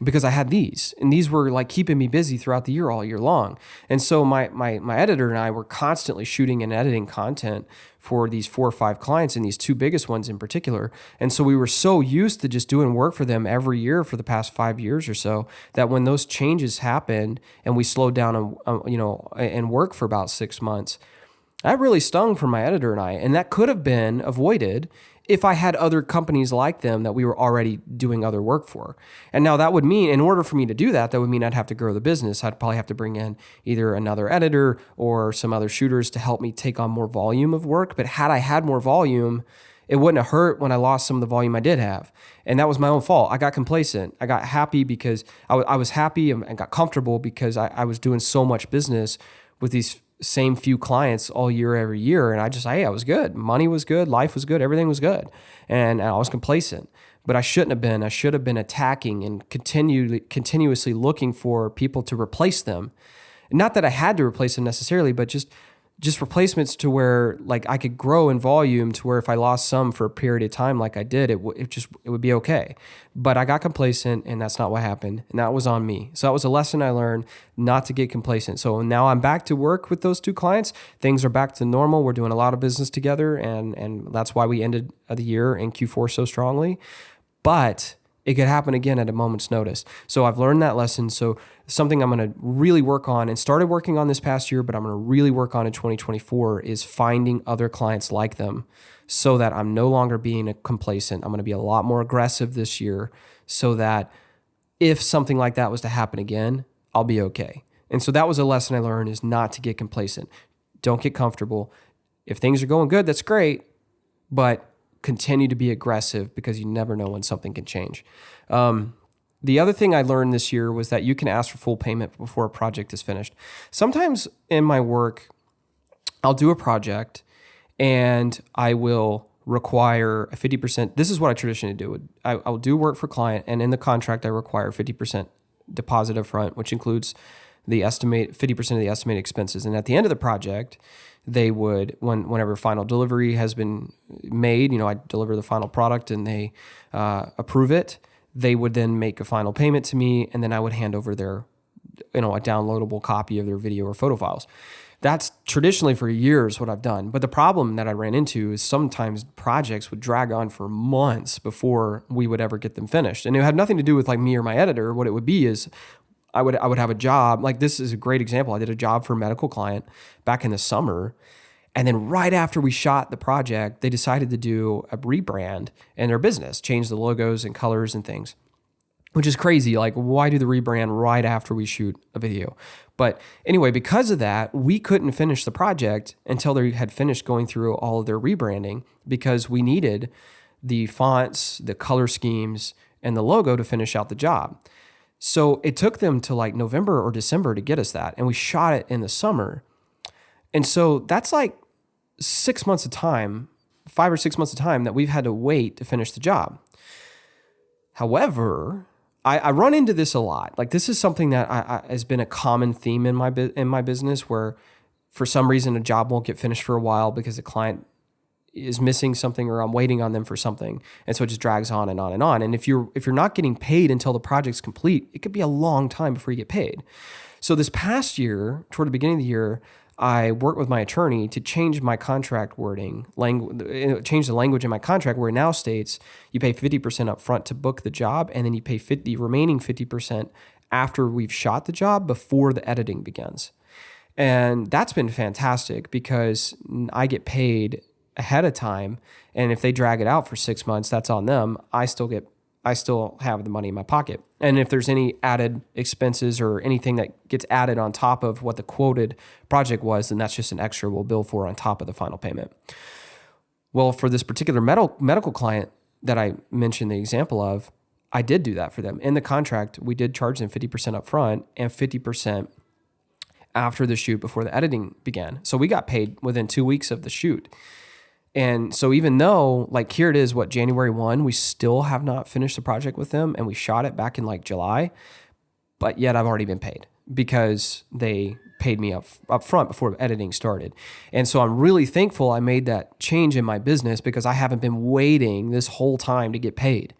because I had these, and these were like keeping me busy throughout the year, all year long. And so my editor and I were constantly shooting and editing content for these 4 or 5 clients, and these 2 biggest ones in particular. And so we were so used to just doing work for them every year for the past 5 years or so, that when those changes happened and we slowed down and work for about 6 months, that really stung for my editor and I. And that could have been avoided if I had other companies like them that we were already doing other work for. And now that would mean, in order for me to do that, that would mean I'd have to grow the business. I'd probably have to bring in either another editor or some other shooters to help me take on more volume of work. But had I had more volume, it wouldn't have hurt when I lost some of the volume I did have. And that was my own fault. I got complacent. I got happy because I was happy and got comfortable because I was doing so much business with these same few clients all year, every year. And I was good. Money was good. Life was good. Everything was good. And I was complacent, but I shouldn't have been. I should have been attacking and continuously looking for people to replace them. Not that I had to replace them necessarily, but just replacements to where like I could grow in volume to where if I lost some for a period of time like I did, it would be okay. But I got complacent, and that's not what happened, and that was on me. So that was a lesson I learned, not to get complacent. So now I'm back to work with those two clients. Things are back to normal. We're doing a lot of business together, and that's why we ended the year in Q4 so strongly. But it could happen again at a moment's notice. So I've learned that lesson. So something I'm going to really work on and started working on this past year, but I'm going to really work on in 2024 is finding other clients like them so that I'm no longer being complacent. I'm going to be a lot more aggressive this year so that if something like that was to happen again, I'll be okay. And so that was a lesson I learned, is not to get complacent. Don't get comfortable. If things are going good, that's great, but continue to be aggressive because you never know when something can change. The other thing I learned this year was that you can ask for full payment before a project is finished. Sometimes in my work, I'll do a project and I will require a 50%. This is what I traditionally do. I'll do work for client, and in the contract, I require 50% deposit up front, which includes the 50% of the estimated expenses. And at the end of the project, they would, whenever final delivery has been made, I deliver the final product and they approve it, they would then make a final payment to me, and then I would hand over their, a downloadable copy of their video or photo files. That's traditionally for years what I've done. But the problem that I ran into is sometimes projects would drag on for months before we would ever get them finished. And it had nothing to do with like me or my editor. What it would be is I would have a job. Like, this is a great example. I did a job for a medical client back in the summer. And then right after we shot the project, they decided to do a rebrand in their business, change the logos and colors and things, which is crazy. Like, why do the rebrand right after we shoot a video? But anyway, because of that, we couldn't finish the project until they had finished going through all of their rebranding, because we needed the fonts, the color schemes, and the logo to finish out the job. So it took them to like November or December to get us that. And we shot it in the summer. And so that's like 6 months of time, 5 or 6 months of time that we've had to wait to finish the job. However, I run into this a lot. Like, this is something that has been a common theme in my business, where for some reason a job won't get finished for a while because the client is missing something or I'm waiting on them for something. And so it just drags on and on and on. And if you're not getting paid until the project's complete, it could be a long time before you get paid. So this past year, toward the beginning of the year, I worked with my attorney to change my contract wording, change the language in my contract, where it now states you pay 50% up front to book the job, and then you pay the remaining 50% after we've shot the job, before the editing begins. And that's been fantastic because I get paid ahead of time, and if they drag it out for 6 months, that's on them. I still have the money in my pocket. And if there's any added expenses or anything that gets added on top of what the quoted project was, then that's just an extra we'll bill for on top of the final payment. Well, for this particular medical client that I mentioned the example of, I did do that for them. In the contract, we did charge them 50% up front and 50% after the shoot, before the editing began. So we got paid within 2 weeks of the shoot. And so even though, like, here it is, January 1, we still have not finished the project with them, and we shot it back in like July, but yet I've already been paid because they paid me up front before the editing started. And so I'm really thankful I made that change in my business, because I haven't been waiting this whole time to get paid.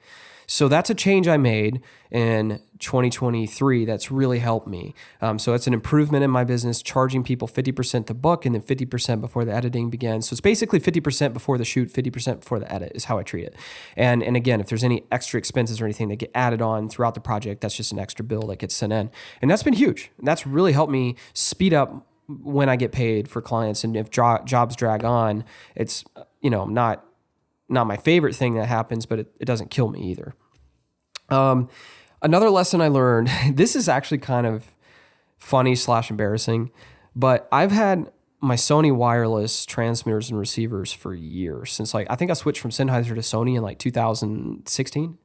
So that's a change I made in 2023 that's really helped me. So it's an improvement in my business, charging people 50% to book and then 50% before the editing begins. So it's basically 50% before the shoot, 50% before the edit is how I treat it. And again, if there's any extra expenses or anything that get added on throughout the project, that's just an extra bill that gets sent in. And that's been huge. That's really helped me speed up when I get paid for clients. And if jobs drag on, it's, not my favorite thing that happens, but it doesn't kill me either. Another lesson I learned, this is actually kind of funny / embarrassing, but I've had my Sony wireless transmitters and receivers for years, since I think I switched from Sennheiser to Sony in 2016.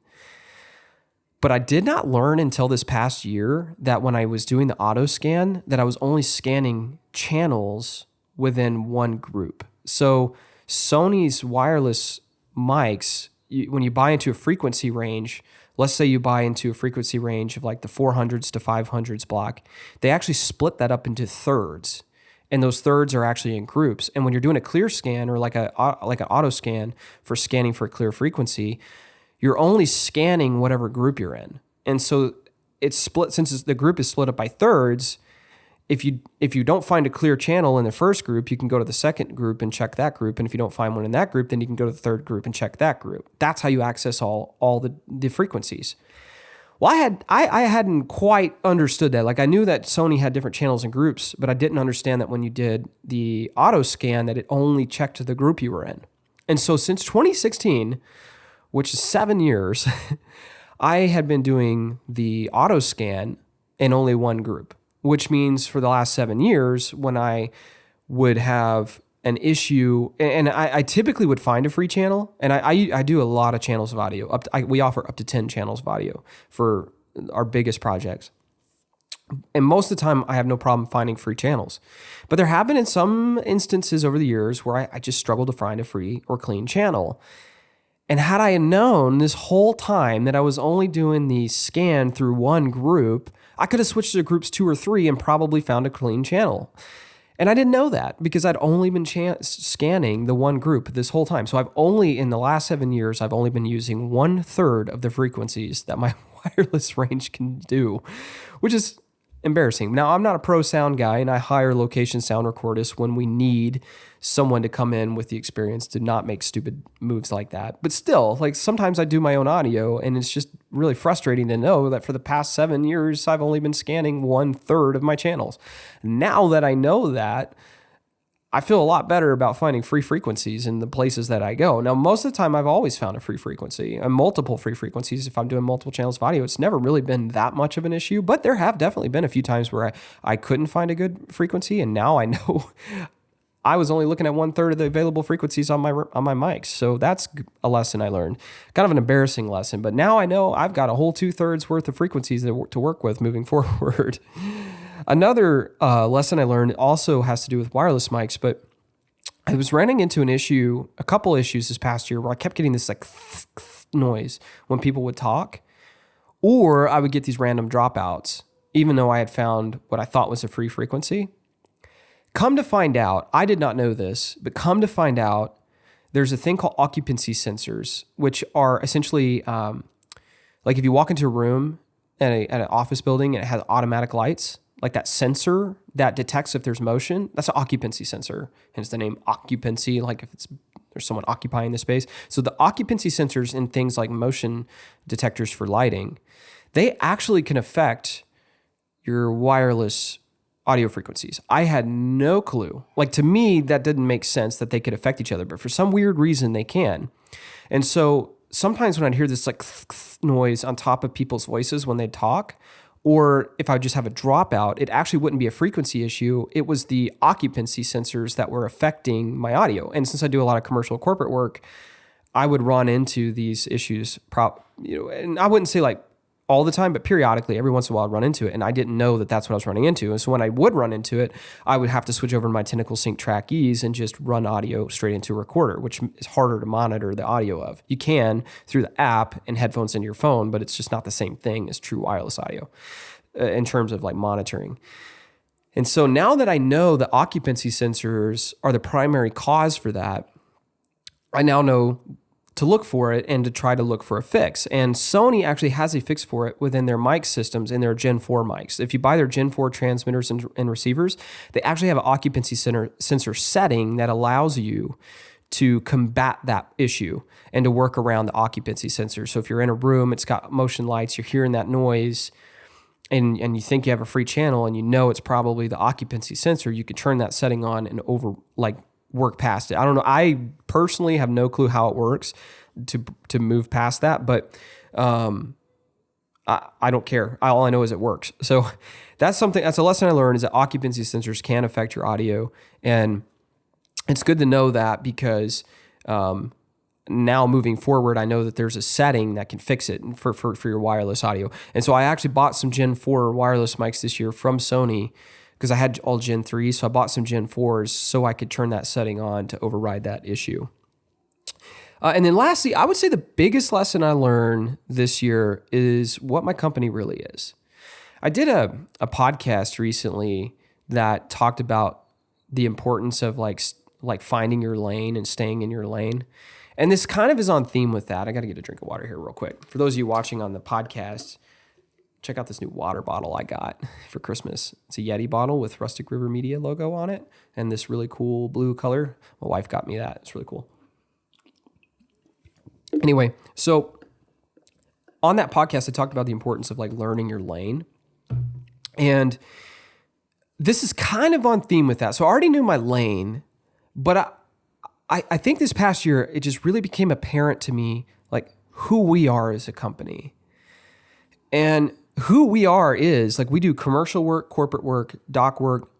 But I did not learn until this past year that when I was doing the auto scan, that I was only scanning channels within one group. So Sony's wireless mics, when you buy into a frequency range, let's say you buy into a frequency range of like the 400s to 500s block, they actually split that up into thirds. And those thirds are actually in groups. And when you're doing a clear scan or like an auto scan for scanning for a clear frequency, you're only scanning whatever group you're in. And so it's split, since the group is split up by thirds, if you don't find a clear channel in the first group, you can go to the second group and check that group. And if you don't find one in that group, then you can go to the third group and check that group. That's how you access all the frequencies. Well, I hadn't quite understood that. Like, I knew that Sony had different channels and groups, but I didn't understand that when you did the auto scan that it only checked the group you were in. And so since 2016, which is 7 years, I had been doing the auto scan in only one group, which means for the last 7 years, when I would have an issue, and I typically would find a free channel, and I do a lot of channels of audio. We offer up to 10 channels of audio for our biggest projects. And most of the time, I have no problem finding free channels. But there have been in some instances over the years where I just struggled to find a free or clean channel. And had I known this whole time that I was only doing the scan through one group, I could have switched to groups 2 or 3 and probably found a clean channel. And I didn't know that because I'd only been scanning the one group this whole time. So in the last 7 years, I've only been using 1/3 of the frequencies that my wireless range can do, which is embarrassing. Now, I'm not a pro sound guy, and I hire location sound recordists when we need someone to come in with the experience to not make stupid moves like that. But still, like, sometimes I do my own audio, and it's just really frustrating to know that for the past 7 years, I've only been scanning 1/3 of my channels. Now that I know that, I feel a lot better about finding free frequencies in the places that I go. Now, most of the time, I've always found a free frequency and multiple free frequencies. If I'm doing multiple channels of audio, it's never really been that much of an issue, but there have definitely been a few times where I couldn't find a good frequency, and now I know I was only looking at 1/3 of the available frequencies on my mics. So that's a lesson I learned. Kind of an embarrassing lesson, but now I know I've got a whole 2/3 worth of frequencies to work with moving forward. Another lesson I learned also has to do with wireless mics, but I was running into a couple issues this past year where I kept getting this like noise when people would talk, or I would get these random dropouts, even though I had found what I thought was a free frequency. Come to find out, I did not know this, but come to find out, there's a thing called occupancy sensors, which are essentially like if you walk into a room at an office building and it has automatic lights, like that sensor that detects if there's motion, that's an occupancy sensor. Hence the name occupancy, like if there's someone occupying the space. So the occupancy sensors in things like motion detectors for lighting, they actually can affect your wireless audio frequencies. I had no clue. Like, to me, that didn't make sense that they could affect each other, but for some weird reason they can. And so sometimes when I'd hear this like noise on top of people's voices when they talk, or if I just have a dropout, it actually wouldn't be a frequency issue. It was the occupancy sensors that were affecting my audio. And since I do a lot of commercial corporate work, I would run into these issues, and I wouldn't say like all the time, but periodically, every once in a while, I'd run into it. And I didn't know that that's what I was running into. And so when I would run into it, I would have to switch over to my Tentacle Sync Track E's and just run audio straight into a recorder, which is harder to monitor the audio of. You can through the app and headphones in your phone, but it's just not the same thing as true wireless audio in terms of like monitoring. And so now that I know the occupancy sensors are the primary cause for that, I now know to look for it and to try to look for a fix. And Sony actually has a fix for it within their mic systems in their Gen 4 mics. If you buy their Gen 4 transmitters and receivers, they actually have an occupancy sensor setting that allows you to combat that issue and to work around the occupancy sensor. So if you're in a room, it's got motion lights, you're hearing that noise, and you think you have a free channel and you know it's probably the occupancy sensor, you could turn that setting on and work past it. I don't know. I personally have no clue how it works to move past that, but I don't care. All I know is it works. So that's a lesson I learned, is that occupancy sensors can affect your audio. And it's good to know that because now moving forward, I know that there's a setting that can fix it for your wireless audio. And so I actually bought some Gen 4 wireless mics this year from Sony because I had all Gen 3s. So I bought some Gen 4s so I could turn that setting on to override that issue. And then lastly, I would say the biggest lesson I learned this year is what my company really is. I did a podcast recently that talked about the importance of like finding your lane and staying in your lane. And this kind of is on theme with that. I got to get a drink of water here real quick. For those of you watching on the podcast, check out this new water bottle I got for Christmas. It's a Yeti bottle with Rustic River Media logo on it and this really cool blue color. My wife got me that. It's really cool. Anyway, so on that podcast, I talked about the importance of like learning your lane. And this is kind of on theme with that. So I already knew my lane, but I think this past year, it just really became apparent to me, like who we are as a company. And who we are is like, we do commercial work, corporate work, doc work.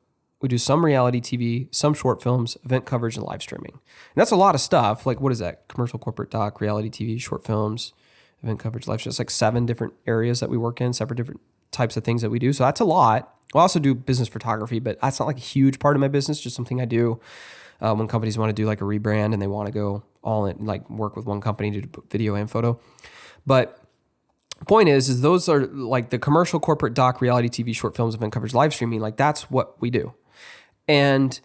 We do some reality TV, some short films, event coverage, and live streaming. And that's a lot of stuff. Like, what is that? Commercial, corporate, doc, reality TV, short films, event coverage, live streaming. It's like 7 different areas that we work in, separate different types of things that we do. So that's a lot. I also do business photography, but that's not like a huge part of my business, just something I do. When companies want to do like a rebrand and they want to go all in, like work with one company to do video and photo. But the point is those are like the commercial, corporate, doc, reality TV, short films, event coverage, live streaming. Like that's what we do. And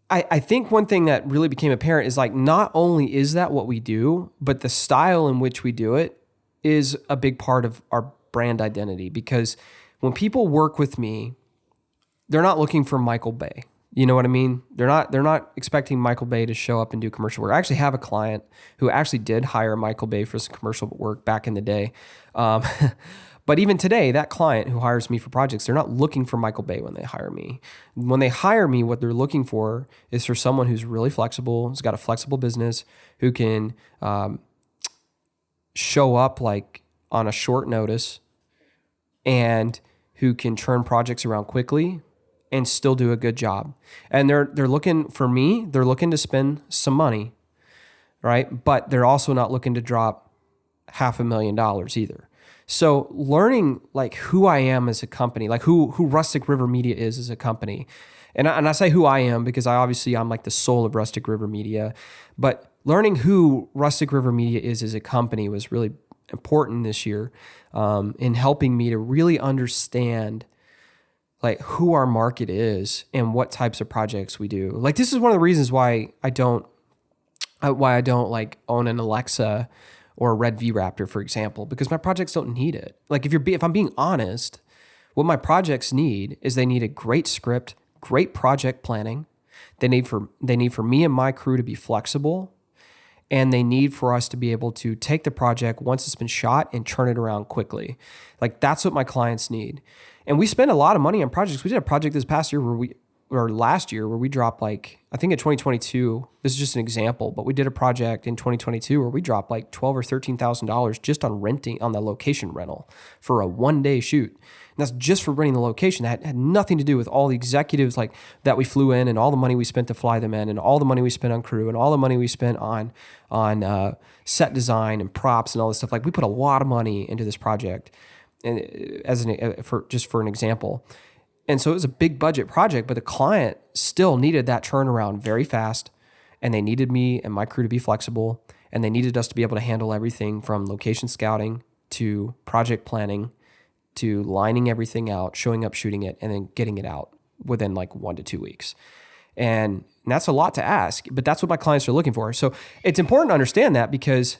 I think one thing that really became apparent is like, not only is that what we do, but the style in which we do it is a big part of our brand identity. Because when people work with me, they're not looking for Michael Bay. You know what I mean? They're not expecting Michael Bay to show up and do commercial work. I actually have a client who actually did hire Michael Bay for some commercial work back in the day. But even today, that client who hires me for projects, they're not looking for Michael Bay when they hire me. When they hire me, what they're looking for is for someone who's really flexible, who's got a flexible business, who can show up like on a short notice and who can turn projects around quickly and still do a good job. And they're looking for me, they're looking to spend some money, right? But they're also not looking to drop $500,000 either. So learning like who I am as a company, like who Rustic River Media is as a company. And I say who I am because I'm like the soul of Rustic River Media, but learning who Rustic River Media is as a company was really important this year in helping me to really understand like who our market is and what types of projects we do. Like this is one of the reasons why I don't like own an Alexa or a Red V Raptor, for example, because my projects don't need it. Like if I'm being honest, what my projects need is they need a great script, great project planning. They need for me and my crew to be flexible, and they need for us to be able to take the project once it's been shot and turn it around quickly. Like that's what my clients need. And we spend a lot of money on projects. We did a project this past year last year where we dropped like, I think in 2022, this is just an example, but we did a project in 2022 where we dropped like $12,000 or $13,000 just on the location rental for a 1-day shoot. And that's just for renting the location. That had nothing to do with all the executives like that we flew in and all the money we spent to fly them in and all the money we spent on crew and all the money we spent on set design and props and all this stuff. Like we put a lot of money into this project. And for an example. And so it was a big budget project, but the client still needed that turnaround very fast. And they needed me and my crew to be flexible. And they needed us to be able to handle everything from location scouting to project planning to lining everything out, showing up, shooting it, and then getting it out within like 1 to 2 weeks. And that's a lot to ask, but that's what my clients are looking for. So it's important to understand that because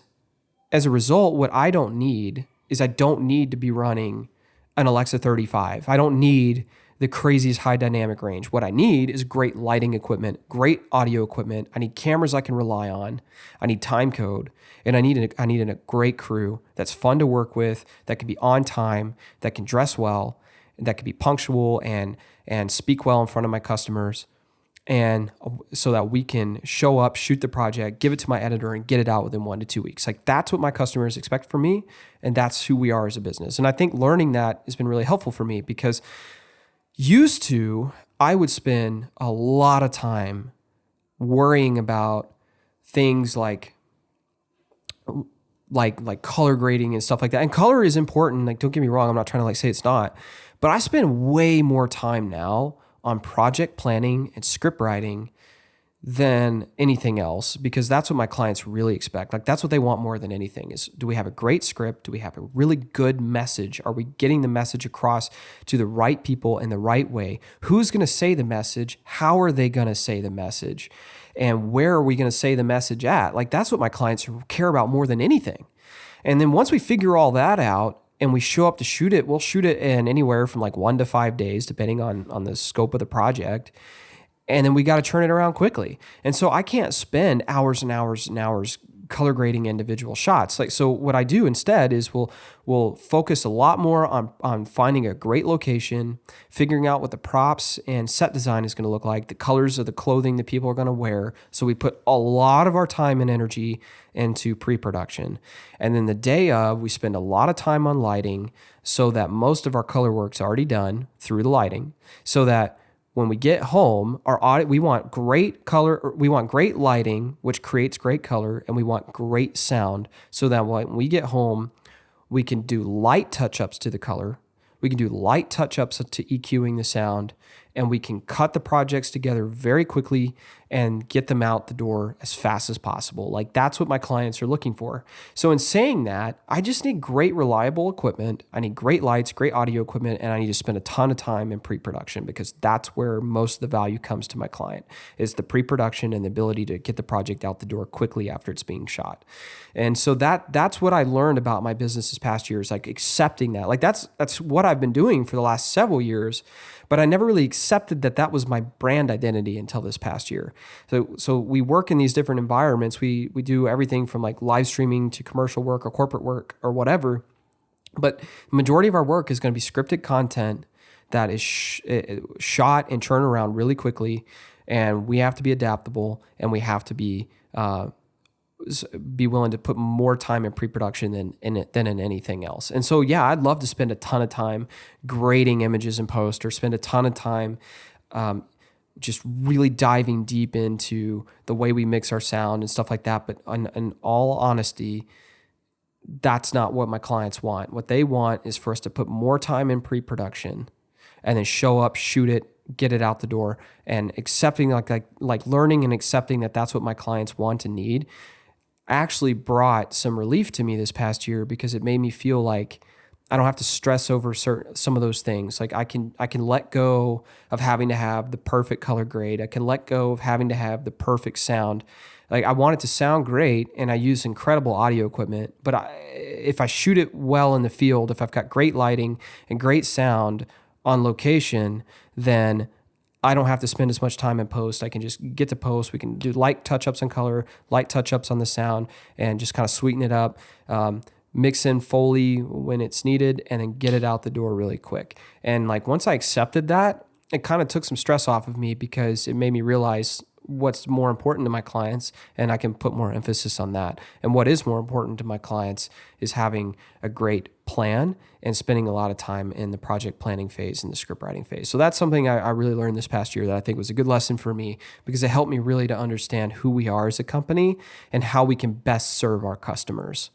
as a result, what I don't need is I don't need to be running an Alexa 35. I don't need the craziest high dynamic range. What I need is great lighting equipment, great audio equipment. I need cameras I can rely on. I need time code, and I need a great crew that's fun to work with, that can be on time, that can dress well, that can be punctual and speak well in front of my customers. And so that we can show up, shoot the project, give it to my editor, and get it out within 1 to 2 weeks. Like that's what my customers expect from me, and that's who we are as a business. And I think learning that has been really helpful for me because used to, I would spend a lot of time worrying about things like color grading and stuff like that. And color is important. Like, don't get me wrong. I'm not trying to like say it's not, but I spend way more time now on project planning and script writing than anything else, because that's what my clients really expect. Like, that's what they want more than anything is, do we have a great script? Do we have a really good message? Are we getting the message across to the right people in the right way? Who's going to say the message? How are they going to say the message? And where are we going to say the message at? Like, that's what my clients care about more than anything. And then once we figure all that out and we show up to shoot it, we'll shoot it in anywhere from like 1 to 5 days, depending on the scope of the project. And then we got to turn it around quickly. And so I can't spend hours and hours and hours color grading individual shots. Like, so what I do instead is we'll focus a lot more on finding a great location, figuring out what the props and set design is going to look like, the colors of the clothing that people are going to wear. So we put a lot of our time and energy into pre-production. And then the day of, we spend a lot of time on lighting so that most of our color work's already done through the lighting, so that when we get home, we want great color, we want great lighting, which creates great color, and we want great sound, so that when we get home, we can do light touch-ups to the color, we can do light touch-ups to EQing the sound, and we can cut the projects together very quickly and get them out the door as fast as possible. Like, that's what my clients are looking for. So in saying that, I just need great, reliable equipment. I need great lights, great audio equipment, and I need to spend a ton of time in pre-production, because that's where most of the value comes to my client, is the pre-production and the ability to get the project out the door quickly after it's being shot. And so that's what I learned about my business this past year, is like accepting that. Like, that's what I've been doing for the last several years, but I never really accepted that was my brand identity until this past year. So we work in these different environments. We do everything from like live streaming to commercial work or corporate work or whatever. But the majority of our work is going to be scripted content that is shot and turned around really quickly. And we have to be adaptable, and we have to be willing to put more time in pre-production than in anything else. And so, yeah, I'd love to spend a ton of time grading images in post, or spend a ton of time just really diving deep into the way we mix our sound and stuff like that. But in all honesty, that's not what my clients want. What they want is for us to put more time in pre-production and then show up, shoot it, get it out the door, and accepting like learning and accepting that that's what my clients want and need actually brought some relief to me this past year, because it made me feel like I don't have to stress over some of those things. Like, I can let go of having to have the perfect color grade. I can let go of having to have the perfect sound. Like, I want it to sound great, and I use incredible audio equipment, but if I shoot it well in the field, if I've got great lighting and great sound on location, then I don't have to spend as much time in post. I can just get to post. We can do light touch-ups on color, light touch-ups on the sound, and just kind of sweeten it up, mix in Foley when it's needed, and then get it out the door really quick. And like, once I accepted that, it kind of took some stress off of me, because it made me realize what's more important to my clients, and I can put more emphasis on that. And what is more important to my clients is having a great plan and spending a lot of time in the project planning phase and the script writing phase. So that's something I really learned this past year that I think was a good lesson for me, because it helped me really to understand who we are as a company and how we can best serve our customers.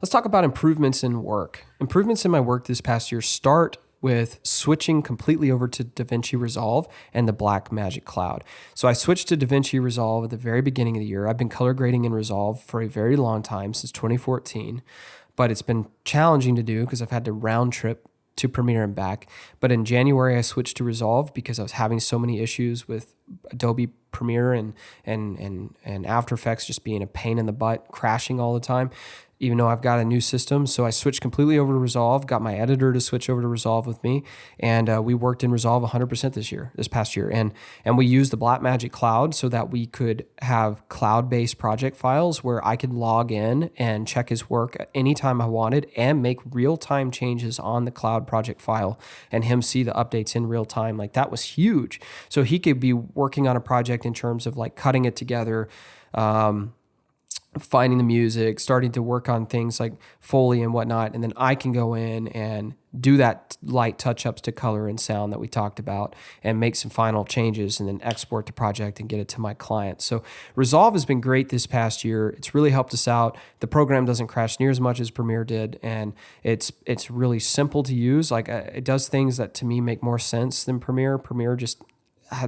Let's talk about improvements in work. Improvements in my work this past year start with switching completely over to DaVinci Resolve and the Blackmagic Cloud. So I switched to DaVinci Resolve at the very beginning of the year. I've been color grading in Resolve for a very long time, since 2014, but it's been challenging to do because I've had to round trip to Premiere and back. But in January, I switched to Resolve because I was having so many issues with Adobe Premiere and After Effects just being a pain in the butt, crashing all the time, even though I've got a new system. So I switched completely over to Resolve, got my editor to switch over to Resolve with me, and we worked in Resolve 100% this past year. And we used the Blackmagic Cloud so that we could have cloud-based project files where I could log in and check his work anytime I wanted and make real-time changes on the cloud project file and him see the updates in real time. Like, that was huge. So he could be working on a project in terms of like cutting it together, finding the music, starting to work on things like Foley and whatnot. And then I can go in and do that light touch-ups to color and sound that we talked about and make some final changes and then export the project and get it to my client. So Resolve has been great this past year. It's really helped us out. The program doesn't crash near as much as Premiere did, and it's really simple to use. Like it does things that to me make more sense than Premiere. Premiere just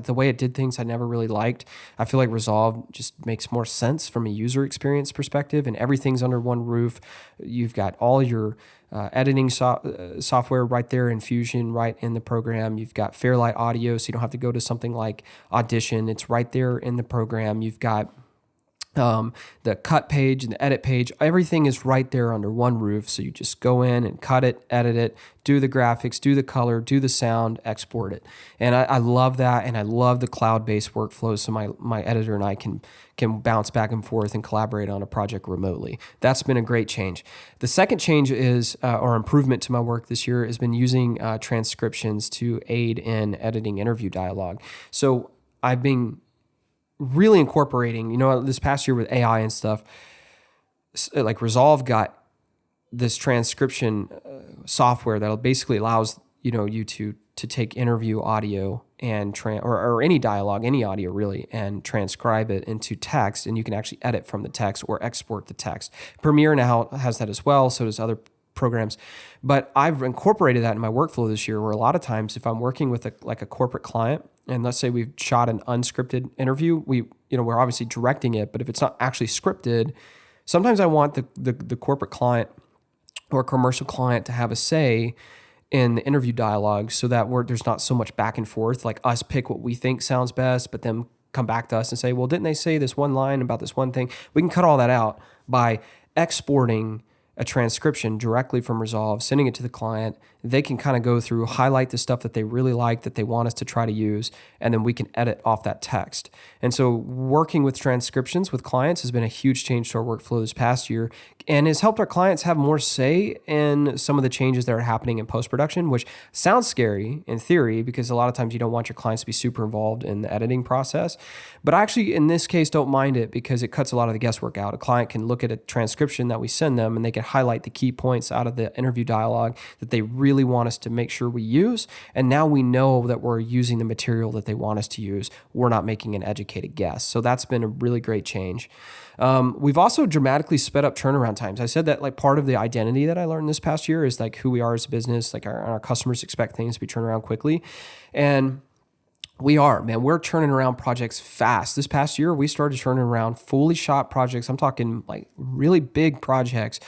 the way it did things I never really liked. I feel like Resolve just makes more sense from a user experience perspective, and everything's under one roof. You've got all your editing software right there in Fusion, right in the program. You've got Fairlight Audio, so you don't have to go to something like Audition. It's right there in the program. You've got the cut page and the edit page, everything is right there under one roof. So you just go in and cut it, edit it, do the graphics, do the color, do the sound, export it. And I love that. And I love the cloud-based workflows. So my editor and I can bounce back and forth and collaborate on a project remotely. That's been a great change. The second change is, or improvement to my work this year, has been using transcriptions to aid in editing interview dialogue. So I've been really incorporating, this past year with AI and stuff, like Resolve got this transcription software that basically allows, you to take interview audio and or any dialogue, any audio really, and transcribe it into text, and you can actually edit from the text or export the text. Premiere now has that as well, so does other programs. But I've incorporated that in my workflow this year, where a lot of times if I'm working with a corporate client, and let's say we've shot an unscripted interview, we're obviously directing it, but if it's not actually scripted, sometimes I want the corporate client or commercial client to have a say in the interview dialogue, so that there's not so much back and forth, like us pick what we think sounds best, but then come back to us and say, well, didn't they say this one line about this one thing? We can cut all that out by exporting a transcription directly from Resolve, sending it to the client. They can kind of go through, highlight the stuff that they really like, that they want us to try to use, and then we can edit off that text. And so working with transcriptions with clients has been a huge change to our workflow this past year, and has helped our clients have more say in some of the changes that are happening in post-production, which sounds scary in theory, because a lot of times you don't want your clients to be super involved in the editing process. But I actually, in this case, don't mind it, because it cuts a lot of the guesswork out. A client can look at a transcription that we send them, and they can highlight the key points out of the interview dialogue that they really want us to make sure we use. And now we know that we're using the material that they want us to use. We're not making an educated guess. So that's been a really great change. We've also dramatically sped up turnaround times. I said that like part of the identity that I learned this past year is like who we are as a business. Like our customers expect things to be turned around quickly. And we're turning around projects fast. This past year, we started turning around fully shot projects. I'm talking like really big projects,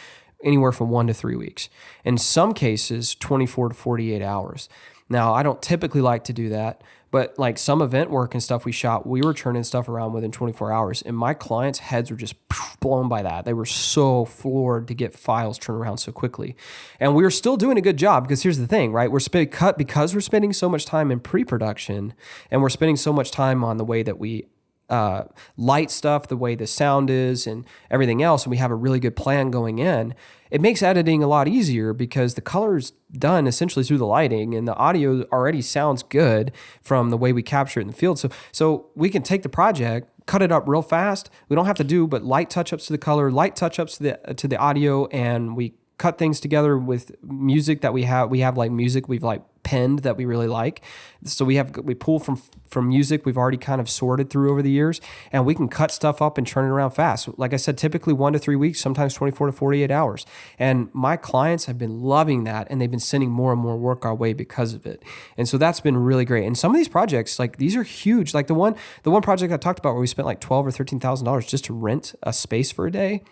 anywhere from 1 to 3 weeks. In some cases, 24 to 48 hours. Now, I don't typically like to do that, but like some event work and stuff we shot, we were turning stuff around within 24 hours. And my clients' heads were just blown by that. They were so floored to get files turned around so quickly. And we were still doing a good job, because here's the thing, right? Because we're spending so much time in pre-production, and we're spending so much time on the way that we light stuff, the way the sound is and everything else, and we have a really good plan going in, it makes editing a lot easier, because the color's done essentially through the lighting, and the audio already sounds good from the way we capture it in the field. So we can take the project, cut it up real fast. We don't have to do but light touch-ups to the color, light touch-ups to the audio, and we cut things together with music that we have. We have like music we've like penned that we really like. So we pull from music we've already kind of sorted through over the years, and we can cut stuff up and turn it around fast. Like I said, typically 1 to 3 weeks, sometimes 24 to 48 hours. And my clients have been loving that, and they've been sending more and more work our way because of it. And so that's been really great. And some of these projects, like these are huge. Like the one project I talked about where we spent like $12,000 or $13,000 just to rent a space for a day.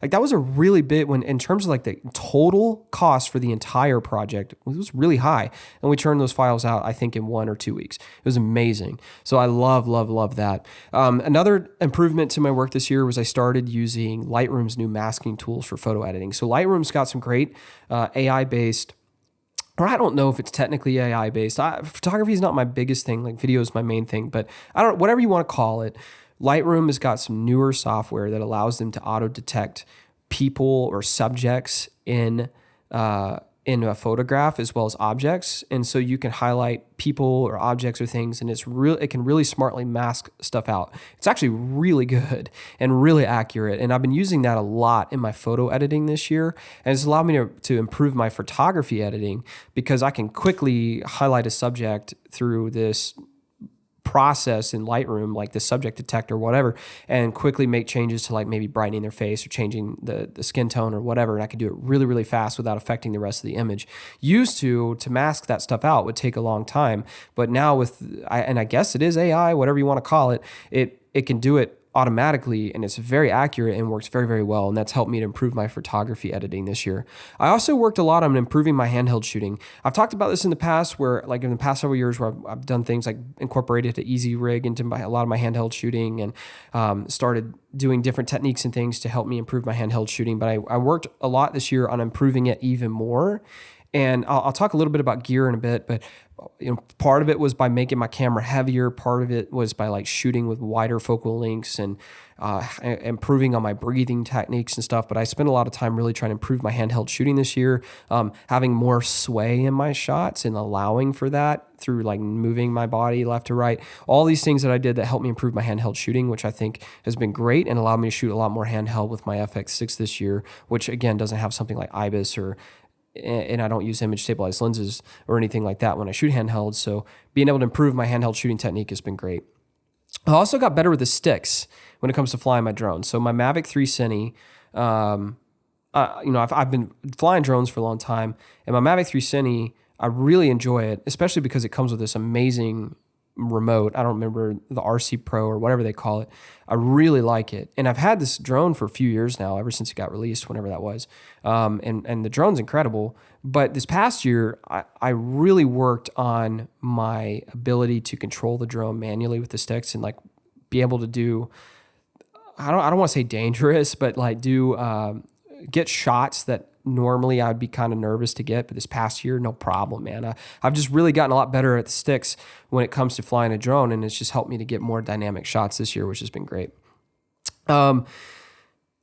Like that was a really big one in terms of like the total cost for the entire project. It was really high. And we turned those files out, I think, in 1 or 2 weeks. It was amazing. So I love that. Another improvement to my work this year was I started using Lightroom's new masking tools for photo editing. So Lightroom's got some great AI-based, or I don't know if it's technically AI-based. Photography is not my biggest thing. Like video is my main thing, but whatever you want to call it. Lightroom has got some newer software that allows them to auto-detect people or subjects in in a photograph as well as objects. And so you can highlight people or objects or things, and it can really smartly mask stuff out. It's actually really good and really accurate. And I've been using that a lot in my photo editing this year. And it's allowed me to improve my photography editing because I can quickly highlight a subject through this process in Lightroom, like the subject detector, whatever, and quickly make changes to like maybe brightening their face or changing the skin tone or whatever. And I can do it really, really fast without affecting the rest of the image. Used to mask that stuff out would take a long time, but now I guess it is AI, whatever you want to call it, it can do it automatically, and it's very accurate and works very, very well. And that's helped me to improve my photography editing this year. I also worked a lot on improving my handheld shooting. I've talked about this in the past where like in the past several years where I've done things like incorporated the Easy Rig into a lot of my handheld shooting and started doing different techniques and things to help me improve my handheld shooting. But I worked a lot this year on improving it even more. And I'll talk a little bit about gear in a bit, but part of it was by making my camera heavier. Part of it was by like shooting with wider focal lengths and improving on my breathing techniques and stuff. But I spent a lot of time really trying to improve my handheld shooting this year, having more sway in my shots and allowing for that through like moving my body left to right. All these things that I did that helped me improve my handheld shooting, which I think has been great and allowed me to shoot a lot more handheld with my FX6 this year, which again doesn't have something like IBIS and I don't use image stabilized lenses or anything like that when I shoot handheld. So being able to improve my handheld shooting technique has been great. I also got better with the sticks when it comes to flying my drone. So my Mavic 3 Cine, I've been flying drones for a long time, and my Mavic 3 Cine, I really enjoy it, especially because it comes with this amazing remote. I don't remember the RC Pro or whatever they call it. I really like it. And I've had this drone for a few years now, ever since it got released, whenever that was. And the drone's incredible. But this past year, I really worked on my ability to control the drone manually with the sticks and like be able to do, I don't want to say dangerous, but like get shots that normally I'd be kind of nervous to get, but this past year, no problem, man. I've just really gotten a lot better at the sticks when it comes to flying a drone, and it's just helped me to get more dynamic shots this year, which has been great.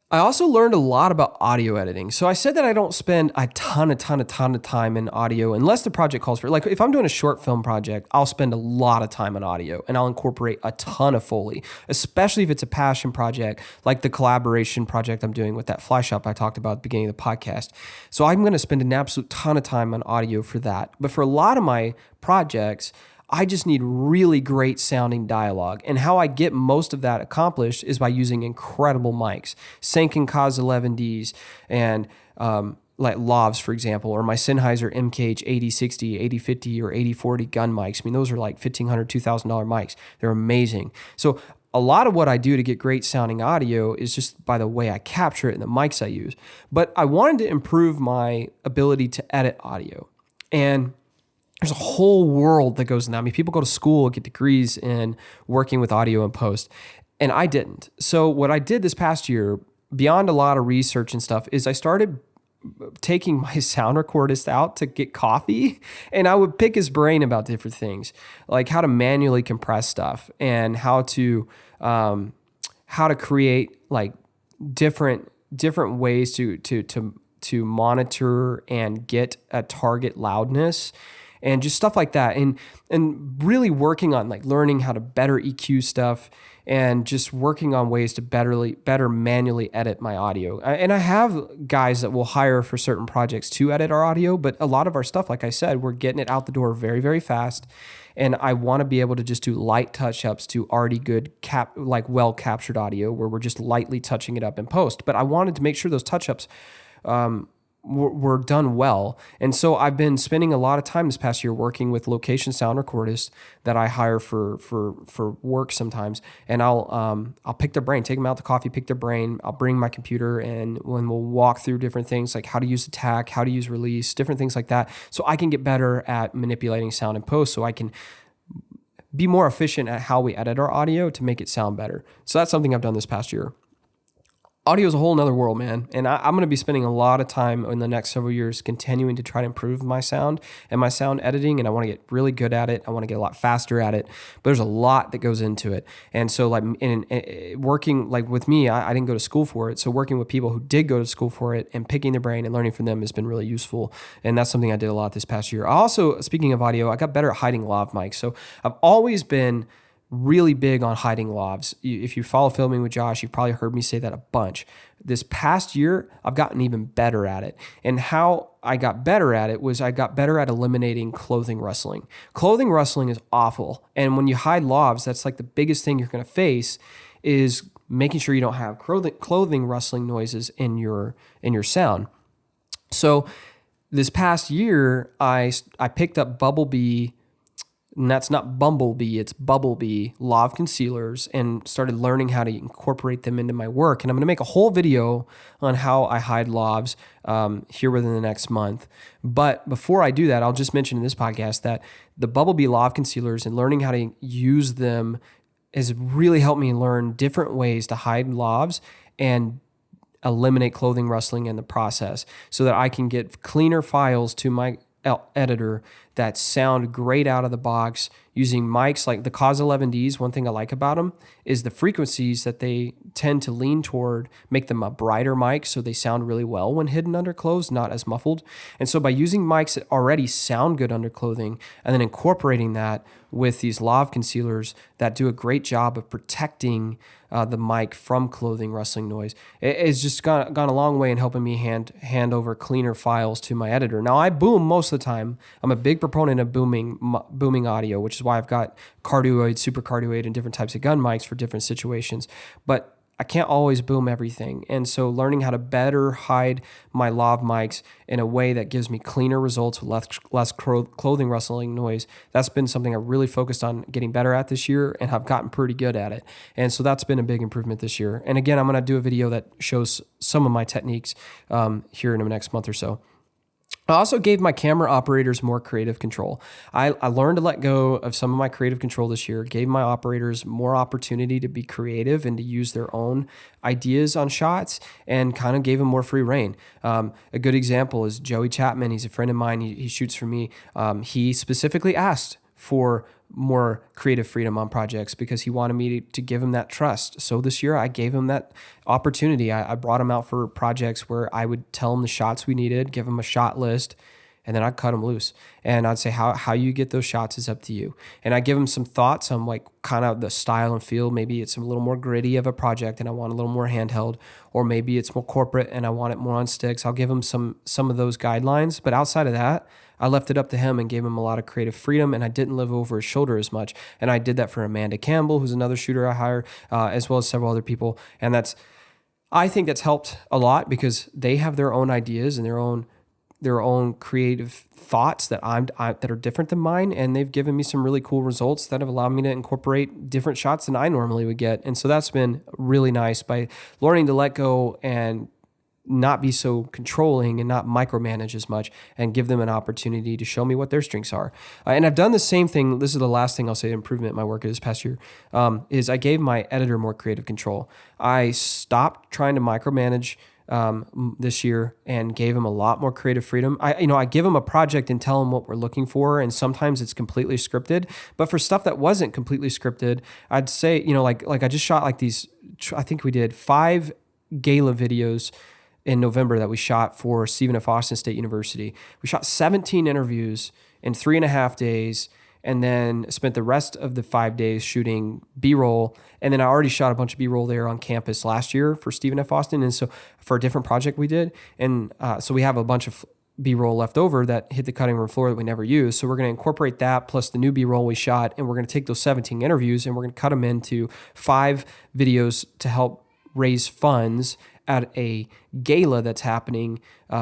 I also learned a lot about audio editing. So I said that I don't spend a ton of time in audio unless the project calls for it. Like if I'm doing a short film project, I'll spend a lot of time on audio and I'll incorporate a ton of Foley, especially if it's a passion project like the collaboration project I'm doing with that fly shop I talked about at the beginning of the podcast. So I'm going to spend an absolute ton of time on audio for that. But for a lot of my projects, I just need really great sounding dialogue. And how I get most of that accomplished is by using incredible mics, Sanken Cos 11Ds and like Lavs, for example, or my Sennheiser MKH 8060, 8050, or 8040 gun mics. I mean, those are like $1,500, $2,000 mics. They're amazing. So a lot of what I do to get great sounding audio is just by the way I capture it and the mics I use. But I wanted to improve my ability to edit audio. And there's a whole world that goes in that. I mean, people go to school, get degrees in working with audio and post, and I didn't. So what I did this past year, beyond a lot of research and stuff, is I started taking my sound recordist out to get coffee, and I would pick his brain about different things, like how to manually compress stuff and how to create like different ways to monitor and get a target loudness. And just stuff like that, and really working on like learning how to better EQ stuff, and just working on ways to better manually edit my audio. And I have guys that will hire for certain projects to edit our audio, but a lot of our stuff, like I said, we're getting it out the door very, very fast. And I want to be able to just do light touch-ups to already good well captured audio, where we're just lightly touching it up in post. But I wanted to make sure those touch-ups were done well. And so I've been spending a lot of time this past year working with location sound recordists that I hire for work sometimes. And I'll pick their brain, take them out to coffee, pick their brain. I'll bring my computer, and when we'll walk through different things like how to use attack, how to use release, different things like that. So I can get better at manipulating sound in post, so I can be more efficient at how we edit our audio to make it sound better. So that's something I've done this past year. audio is a whole nother world, man. And I'm going to be spending a lot of time in the next several years continuing to try to improve my sound and my sound editing. And I want to get really good at it. I want to get a lot faster at it. But there's a lot that goes into it. And so like working like with me, I didn't go to school for it. So working with people who did go to school for it and picking their brain and learning from them has been really useful. And that's something I did a lot this past year. I also, speaking of audio, I got better at hiding lav mics. So I've always been really big on hiding lavs. If you follow Filming with Josh, you've probably heard me say that a bunch. This past year, I've gotten even better at it. And how I got better at it was I got better at eliminating clothing rustling. Clothing rustling is awful. And when you hide lavs, that's like the biggest thing you're going to face is making sure you don't have clothing rustling noises in your sound. So this past year, I picked up Bumblebee, and that's not Bumblebee, it's Bumblebee lav concealers, and started learning how to incorporate them into my work. And I'm going to make a whole video on how I hide lavs here within the next month. But before I do that, I'll just mention in this podcast that the Bumblebee lav concealers and learning how to use them has really helped me learn different ways to hide lavs and eliminate clothing rustling in the process so that I can get cleaner files to my editor that sound great out of the box using mics like the Cause 11Ds. One thing I like about them is the frequencies that they tend to lean toward make them a brighter mic, so they sound really well when hidden under clothes, not as muffled. And so by using mics that already sound good under clothing and then incorporating that with these lav concealers that do a great job of protecting the mic from clothing rustling noise, it's just gone a long way in helping me hand over cleaner files to my editor. Now I boom most of the time. I'm a big proponent of booming audio, which is why I've got cardioid, super cardioid, and different types of gun mics for different situations. But I can't always boom everything. And so learning how to better hide my lav mics in a way that gives me cleaner results with less clothing rustling noise, that's been something I really focused on getting better at this year, and have gotten pretty good at it. And so that's been a big improvement this year. And again, I'm going to do a video that shows some of my techniques here in the next month or so. I also gave my camera operators more creative control. I learned to let go of some of my creative control this year, gave my operators more opportunity to be creative and to use their own ideas on shots, and kind of gave them more free reign. A good example is Joey Chapman. He's a friend of mine. He shoots for me. He specifically asked for more creative freedom on projects because he wanted me to give him that trust. So this year I gave him that opportunity. I brought him out for projects where I would tell him the shots we needed, give him a shot list, and then I'd cut him loose. And I'd say, how you get those shots is up to you. And I give him some thoughts on like kind of the style and feel. Maybe it's a little more gritty of a project and I want a little more handheld, or maybe it's more corporate and I want it more on sticks. I'll give him some of those guidelines. But outside of that, I left it up to him and gave him a lot of creative freedom, and I didn't live over his shoulder as much. And I did that for Amanda Campbell, who's another shooter I hire, as well as several other people. And I think that's helped a lot because they have their own ideas and their own creative thoughts that that are different than mine, and they've given me some really cool results that have allowed me to incorporate different shots than I normally would get. And so that's been really nice by learning to let go and not be so controlling and not micromanage as much, and give them an opportunity to show me what their strengths are. And I've done the same thing. This is the last thing I'll say, improvement in my work this past year, is I gave my editor more creative control. I stopped trying to micromanage this year and gave him a lot more creative freedom. I give him a project and tell him what we're looking for, and sometimes it's completely scripted. But for stuff that wasn't completely scripted, I'd say, like I just shot like these, I think we did 5 gala videos in November that we shot for Stephen F. Austin State University. We shot 17 interviews in 3.5 days, and then spent the rest of the 5 days shooting B-roll. And then I already shot a bunch of B-roll there on campus last year for Stephen F. Austin. And so for a different project we did. And so we have a bunch of B-roll left over that hit the cutting room floor that we never used. So we're going to incorporate that plus the new B-roll we shot, and we're going to take those 17 interviews and we're going to cut them into 5 videos to help raise funds at a gala that's happening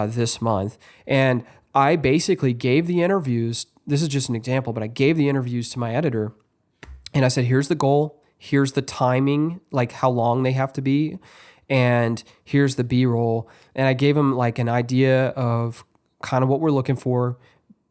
this month. And I basically gave the interviews, this is just an example, but I gave the interviews to my editor, and I said, here's the goal, here's the timing, like how long they have to be, and here's the B-roll. And I gave him like an idea of kind of what we're looking for,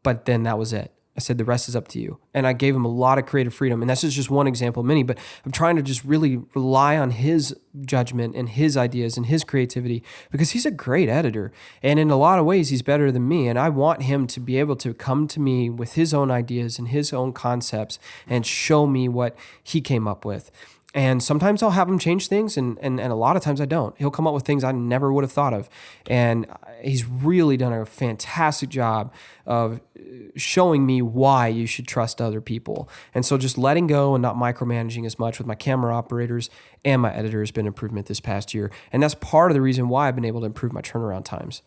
but then that was it. I said, the rest is up to you. And I gave him a lot of creative freedom. And that's just one example of many, but I'm trying to just really rely on his judgment and his ideas and his creativity, because he's a great editor. And in a lot of ways, he's better than me. And I want him to be able to come to me with his own ideas and his own concepts and show me what he came up with. And sometimes I'll have him change things, and a lot of times I don't. He'll come up with things I never would have thought of. And he's really done a fantastic job of showing me why you should trust other people. And so just letting go and not micromanaging as much with my camera operators and my editor has been an improvement this past year. And that's part of the reason why I've been able to improve my turnaround times.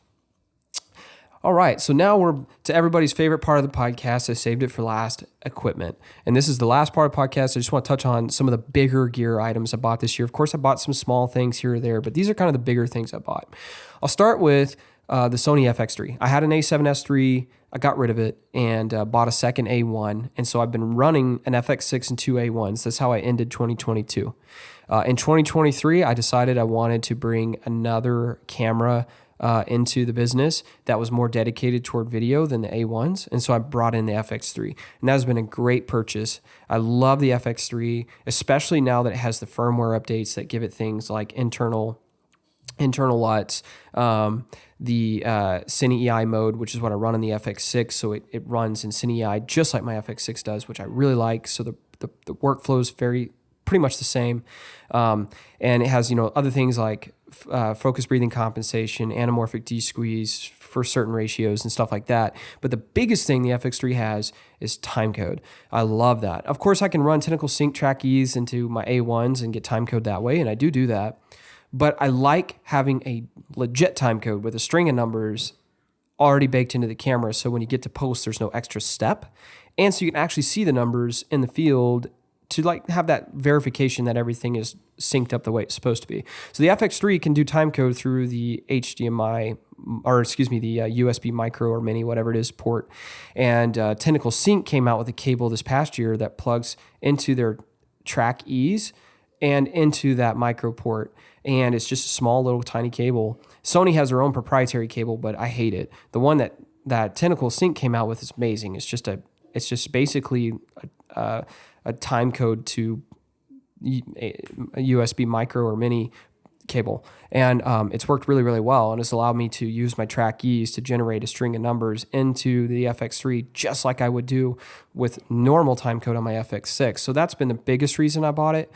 All right, so now we're to everybody's favorite part of the podcast. I saved it for last, equipment. And this is the last part of the podcast. I just want to touch on some of the bigger gear items I bought this year. Of course, I bought some small things here or there, but these are kind of the bigger things I bought. I'll start with the Sony FX3. I had an A7S III. I got rid of it and bought a second A1. And so I've been running an FX6 and two A1s. That's how I ended 2022. In 2023, I decided I wanted to bring another camera into the business that was more dedicated toward video than the A1s. And so I brought in the FX3, and that has been a great purchase. I love the FX3, especially now that it has the firmware updates that give it things like internal LUTs, the Cine EI mode, which is what I run on the FX6. So it runs in Cine EI just like my FX6 does, which I really like. So the workflow is pretty much the same. And it has, other things like focus breathing compensation, anamorphic de-squeeze for certain ratios and stuff like that. But the biggest thing the FX3 has is timecode. I love that. Of course, I can run Tentacle Sync Track E's into my A1s and get timecode that way, and I do that. But I like having a legit timecode with a string of numbers already baked into the camera, so when you get to post, there's no extra step. And so you can actually see the numbers in the field to have that verification that everything is synced up the way it's supposed to be. So the FX3 can do timecode through the HDMI, the USB micro or mini, whatever it is, port. And Tentacle Sync came out with a cable this past year that plugs into their Track E's and into that micro port. And it's just a small little tiny cable. Sony has their own proprietary cable, but I hate it. The one that Tentacle Sync came out with is amazing. It's just basically a time code to a USB micro or mini cable. And it's worked really, really well. And it's allowed me to use my Track E's to generate a string of numbers into the FX3, just like I would do with normal time code on my FX6. So that's been the biggest reason I bought it.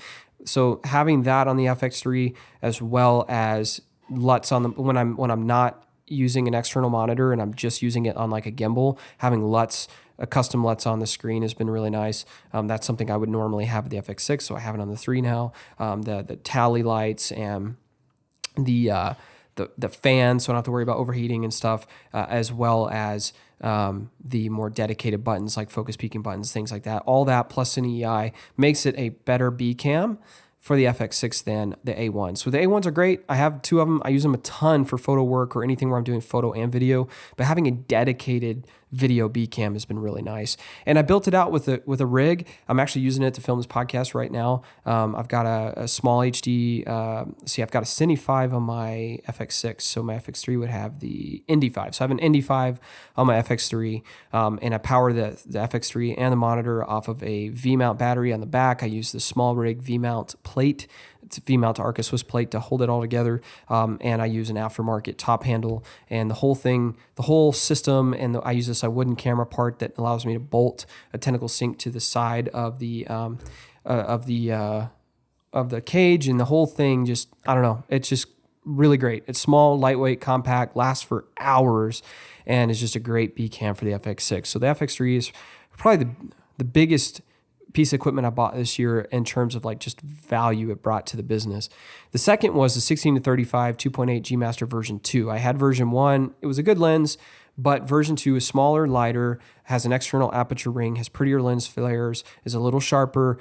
So having that on the FX3, as well as LUTs on when I'm not using an external monitor and I'm just using it on like a gimbal, having LUTs, a custom LUTs on the screen has been really nice. That's something I would normally have with the FX6, so I have it on the 3 now. The tally lights and the fan, so I don't have to worry about overheating and stuff, as well as the more dedicated buttons like focus peaking buttons, things like that. All that plus an EI makes it a better B cam for the FX6 than the A1. So the A1s are great. I have 2 of them. I use them a ton for photo work or anything where I'm doing photo and video, but having a dedicated video B cam has been really nice. And I built it out with a rig. I'm actually using it to film this podcast right now. I've got a small HD. I've got a Cine 5 on my FX6. So my FX3 would have the Indy 5. So I have an Indy 5 on my FX3, and I power the FX3 and the monitor off of a V-mount battery on the back. I use the small rig V-mount plate. It's a V-mount to Arca Swiss plate to hold it all together. And I use an aftermarket top handle, and the whole system, and I use this wooden camera part that allows me to bolt a Tentacle Sync to the side of the cage, and the whole thing just, I don't know, it's just really great. It's small, lightweight, compact, lasts for hours, and is just a great B cam for the FX6. So the FX3 is probably the biggest piece of equipment I bought this year in terms of just value it brought to the business. The second was the 16-35 2.8 G Master version 2. I had version 1. It was a good lens, but version 2 is smaller, lighter, has an external aperture ring, has prettier lens flares, is a little sharper,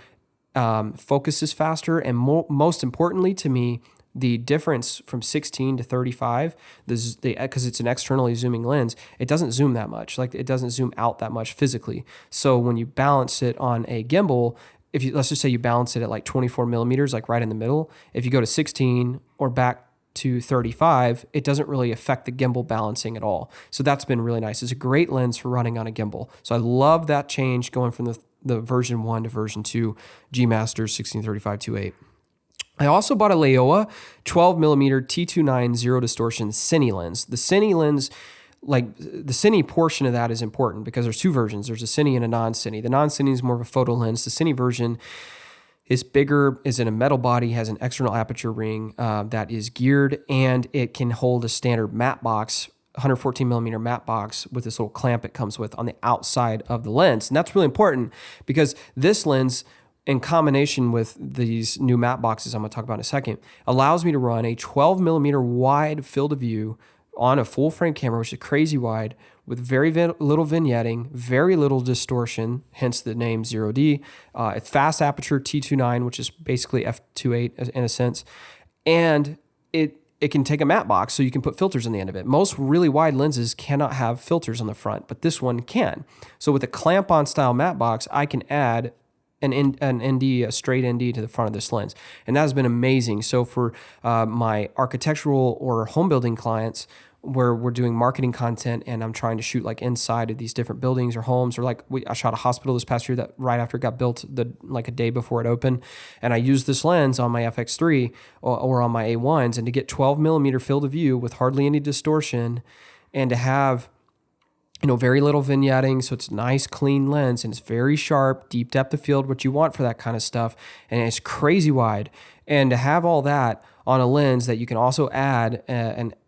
focuses faster, and most importantly to me, the difference from 16 to 35, because it's an externally zooming lens, it doesn't zoom that much. It doesn't zoom out that much physically. So when you balance it on a gimbal, let's just say you balance it at 24 millimeters, right in the middle, if you go to 16 or back to 35, it doesn't really affect the gimbal balancing at all. So that's been really nice. It's a great lens for running on a gimbal. So I love that change going from the version 1 to version 2 G Masters 16-35-2.8. I also bought a Laowa 12mm T2.9 zero distortion cine lens. The cine lens, like the cine portion of that is important because there's two versions. There's a cine and a non-cine. The non-cine is more of a photo lens. The cine version is bigger, is in a metal body, has an external aperture ring that is geared, and it can hold a standard matte box, 114 millimeter matte box with this little clamp it comes with on the outside of the lens. And that's really important because this lens, in combination with these new matte boxes I'm going to talk about in a second, allows me to run a 12 millimeter wide field of view on a full frame camera, which is crazy wide, with very little vignetting, very little distortion, hence the name 0D. It's fast aperture T2.9, which is basically f2.8 in a sense. And it can take a matte box, so you can put filters on the end of it. Most really wide lenses cannot have filters on the front, but this one can. So with a clamp-on style matte box, I can add an ND, a straight ND to the front of this lens. And that has been amazing. So for my architectural or home building clients, where we're doing marketing content and I'm trying to shoot like inside of these different buildings or homes, or like I shot a hospital this past year that right after it got built, like a day before it opened, and I used this lens on my FX3 or on my A1s, and to get 12 millimeter field of view with hardly any distortion, and to have very little vignetting, so it's a nice clean lens, and it's very sharp, deep depth of field, what you want for that kind of stuff, and it's crazy wide, and to have all that on a lens that you can also add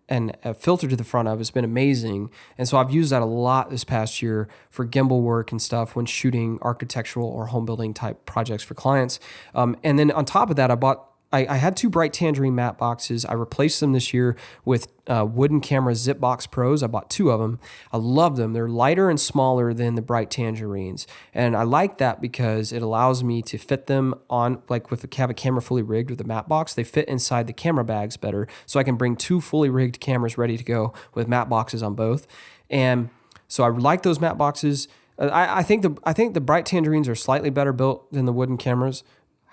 and a filter to the front of has been amazing. And so I've used that a lot this past year for gimbal work and stuff when shooting architectural or home building type projects for clients. And then on top of that, I had two Bright Tangerine matte boxes. I replaced them this year with Wooden Camera Zipbox Pros. I bought two of them. I love them. They're lighter and smaller than the Bright Tangerines. And I like that because it allows me to fit them on, like with have a camera fully rigged with a matte box, they fit inside the camera bags better. So I can bring two fully rigged cameras ready to go with matte boxes on both. And so I like those matte boxes. I think the Bright Tangerines are slightly better built than the Wooden cameras.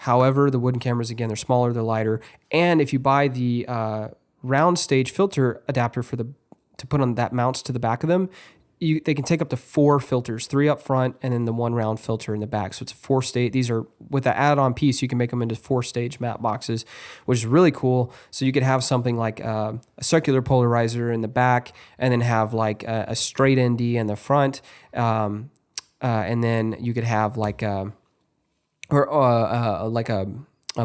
However, the Wooden cameras, again, they're smaller, they're lighter. And if you buy the round stage filter adapter to put on that mounts to the back of them, they can take up to 4 filters, 3 up front and then the 1 round filter in the back. So it's a 4-stage. These are, with the add-on piece, you can make them into 4-stage matte boxes, which is really cool. So you could have something like a circular polarizer in the back, and then have like a straight ND in the front. And then you could have like a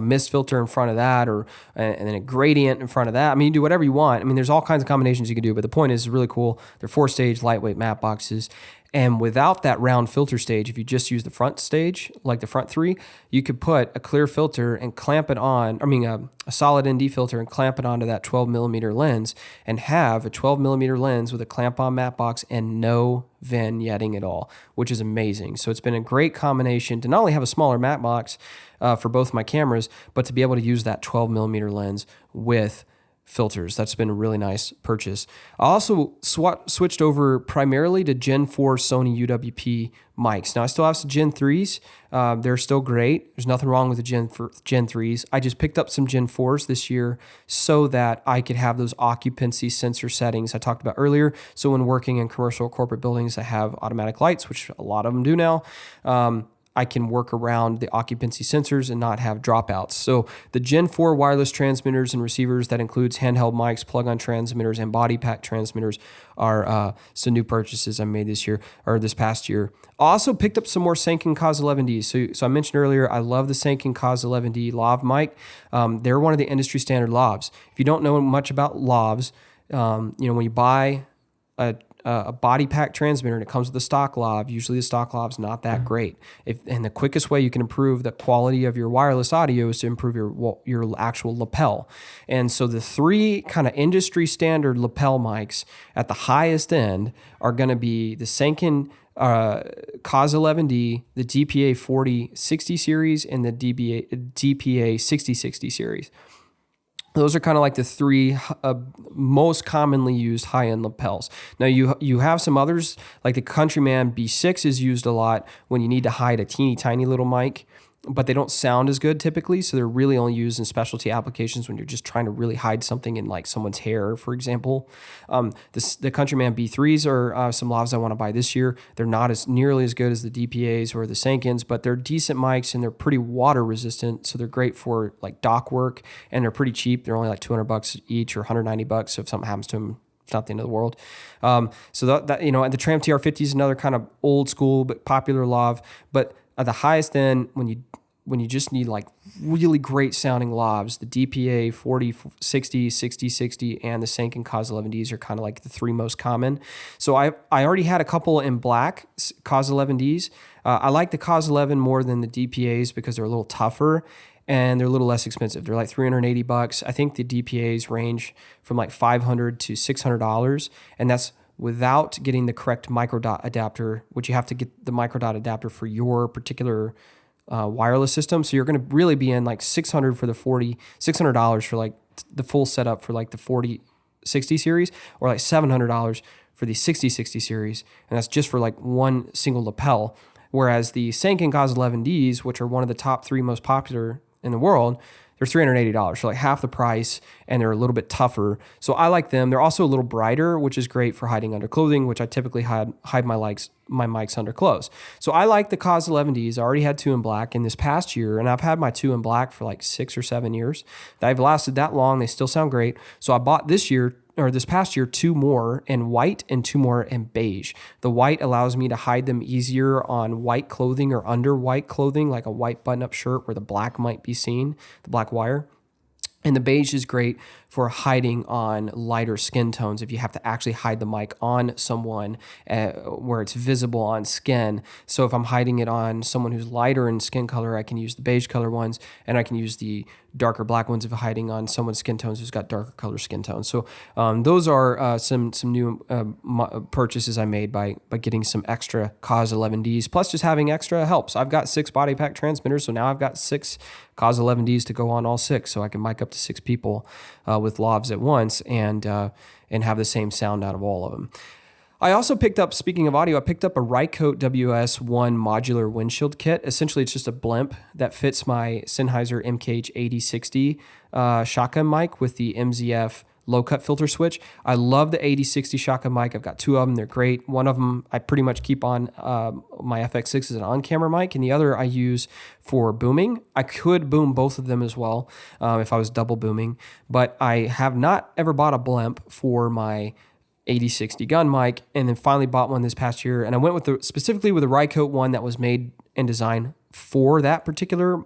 mist filter in front of that, and then a gradient in front of that. I mean, you do whatever you want. I mean, there's all kinds of combinations you can do, but the point is, it's really cool. They're 4-stage lightweight matte boxes. And without that round filter stage, if you just use the front stage, like the front 3, you could put a clear filter and clamp it on, a solid ND filter and clamp it onto that 12 millimeter lens, and have a 12 millimeter lens with a clamp on matte box and no vignetting at all, which is amazing. So it's been a great combination to not only have a smaller matte box for both my cameras, but to be able to use that 12 millimeter lens with filters. That's been a really nice purchase. I also switched over primarily to Gen 4 Sony UWP mics. Now, I still have some Gen 3s. They're still great. There's nothing wrong with the Gen 3s. I just picked up some Gen 4s this year so that I could have those occupancy sensor settings I talked about earlier. So when working in commercial or corporate buildings that have automatic lights, which a lot of them do now, I can work around the occupancy sensors and not have dropouts. So the Gen 4 wireless transmitters and receivers, that includes handheld mics, plug-on transmitters, and body pack transmitters, are some new purchases I made this past year. I also picked up some more Sanken Cos 11Ds. So I mentioned earlier, I love the Sanken Cos 11D lav mic. They're one of the industry standard lavs. If you don't know much about lavs, when you buy a body pack transmitter and it comes with a stock lav, usually the stock lav's not that great. And the quickest way you can improve the quality of your wireless audio is to improve your actual lapel. And so the 3 kind of industry standard lapel mics at the highest end are going to be the Sanken Cos 11D, the DPA 4060 series, and the DPA 6060 series. Those are kind of like the 3 most commonly used high-end lapels. Now, you have some others, like the Countryman B6 is used a lot when you need to hide a teeny tiny little mic. but they don't sound as good typically. So they're really only used in specialty applications when you're just trying to really hide something in like someone's hair, for example. The Countryman B3s are some lavs I want to buy this year. They're not as nearly as good as the DPAs or the Sankens, but they're decent mics and they're pretty water resistant. So they're great for like dock work, and they're pretty cheap. They're only like $200 each or $190. So if something happens to them, it's not the end of the world. So that and the Tram TR50 is another kind of old school but popular lav. But at the highest end, when you just need like really great sounding lavs, the DPA 40, 60, 60, 60, and the Sanken Cos 11Ds are kind of like the three most common. So I already had a couple in black Cos 11Ds. I like the Cos 11 more than the DPAs because they're a little tougher and they're a little less expensive. They're like $380. I think the DPAs range from like $500 to $600, and that's without getting the correct microdot adapter, which you have to get the microdot adapter for your particular wireless system. So you're going to really be in like $600 for the $600 for like the full setup for like the 4060 series, or like $700 for the 6060 series. And that's just for like one single lapel. Whereas the Sanken Cos 11Ds, which are one of the top three most popular in the world, they're $380, so like half the price, and they're a little bit tougher. So I like them. They're also a little brighter, which is great for hiding under clothing, which I typically hide my mics under clothes. So I like the Cos 11Ds. I already had two in black in this past year, and I've had my two in black for like 6 or 7 years. They've lasted that long. They still sound great. So I bought this past year, 2 more in white and 2 more in beige. The white allows me to hide them easier on white clothing or under white clothing, like a white button-up shirt where the black might be seen, the black wire. And the beige is great for hiding on lighter skin tones if you have to actually hide the mic on someone where it's visible on skin. So if I'm hiding it on someone who's lighter in skin color, I can use the beige color ones, and I can use the darker black ones if I'm hiding on someone's skin tones who's got darker color skin tones. So those are some new purchases I made by getting some extra Cos 11Ds. Plus, just having extra helps. I've got 6 body pack transmitters, so now I've got 6 Cos 11Ds to go on all 6, so I can mic up to 6 people with lavs at once and have the same sound out of all of them. I also picked up, speaking of audio, I picked up a Rycote WS1 modular windshield kit. Essentially, it's just a blimp that fits my Sennheiser MKH 8060 shotgun mic with the MZF low-cut filter switch. I love the 8060 shotgun mic. I've got 2 of them. They're great. One of them I pretty much keep on my FX6 as an on-camera mic, and the other I use for booming. I could boom both of them as well if I was double booming, but I have not ever bought a blimp for my 8060 gun mic, and then finally bought one this past year. And I went with specifically with a Rycote one that was made and designed for that particular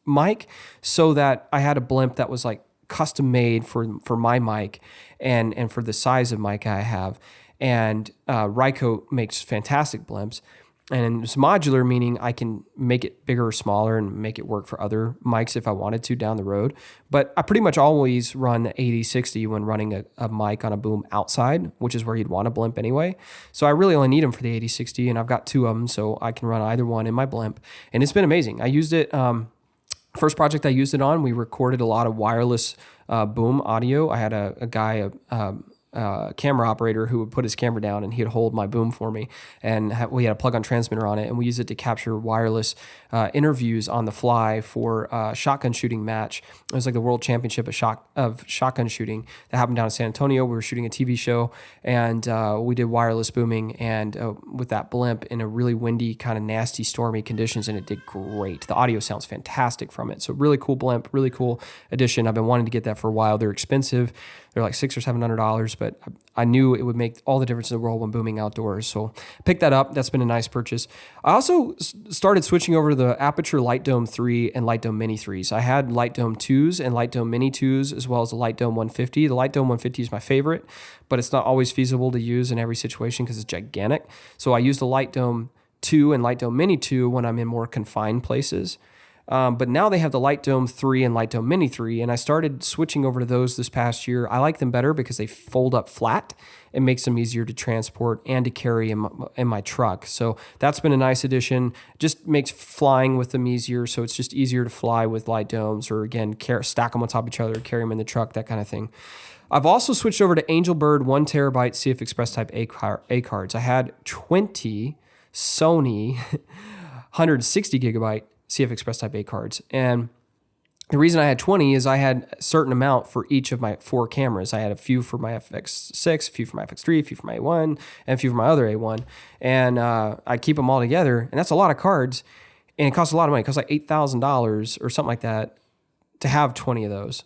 mic, so that I had a blimp that was like custom made for my mic and for the size of mic I have. And Rycote makes fantastic blimps. And it's modular, meaning I can make it bigger or smaller and make it work for other mics if I wanted to down the road. But I pretty much always run the 8060 when running a mic on a boom outside, which is where you'd want a blimp anyway. So I really only need them for the 8060, and I've got 2 of them, so I can run either one in my blimp. And it's been amazing. I used it, first project I used it on, we recorded a lot of wireless boom audio. I had a guy, camera operator who would put his camera down and he'd hold my boom for me, and we had a plug-on transmitter on it, and we used it to capture wireless interviews on the fly for a shotgun shooting match. It was like the world championship of shotgun shooting that happened down in San Antonio. We were shooting a TV show, and we did wireless booming and with that blimp in a really windy, kind of nasty, stormy conditions, and it did great. The audio sounds fantastic from it. So really cool blimp, really cool addition. I've been wanting to get that for a while. They're expensive. They're like $600 or $700, but I knew it would make all the difference in the world when booming outdoors. So picked that up. That's been a nice purchase. I also started switching over to the Aputure Light Dome 3 and Light Dome Mini 3s. I had Light Dome 2s and Light Dome Mini 2s, as well as the Light Dome 150. The Light Dome 150 is my favorite, but it's not always feasible to use in every situation because it's gigantic. So I use the Light Dome 2 and Light Dome Mini 2 when I'm in more confined places. But now they have the Light Dome 3 and Light Dome Mini 3, and I started switching over to those this past year. I like them better because they fold up flat. It makes them easier to transport and to carry in my truck. So that's been a nice addition. Just makes flying with them easier, so it's just easier to fly with Light Domes, or again, stack them on top of each other, carry them in the truck, that kind of thing. I've also switched over to Angelbird 1 terabyte CF Express Type A cards. I had 20 Sony 160 gigabyte CF Express Type A cards. And the reason I had 20 is I had a certain amount for each of my 4 cameras. I had a few for my FX6, a few for my FX3, a few for my A1, and a few for my other A1. And I keep them all together, and that's a lot of cards, and it costs a lot of money. It costs like $8,000 or something like that to have 20 of those.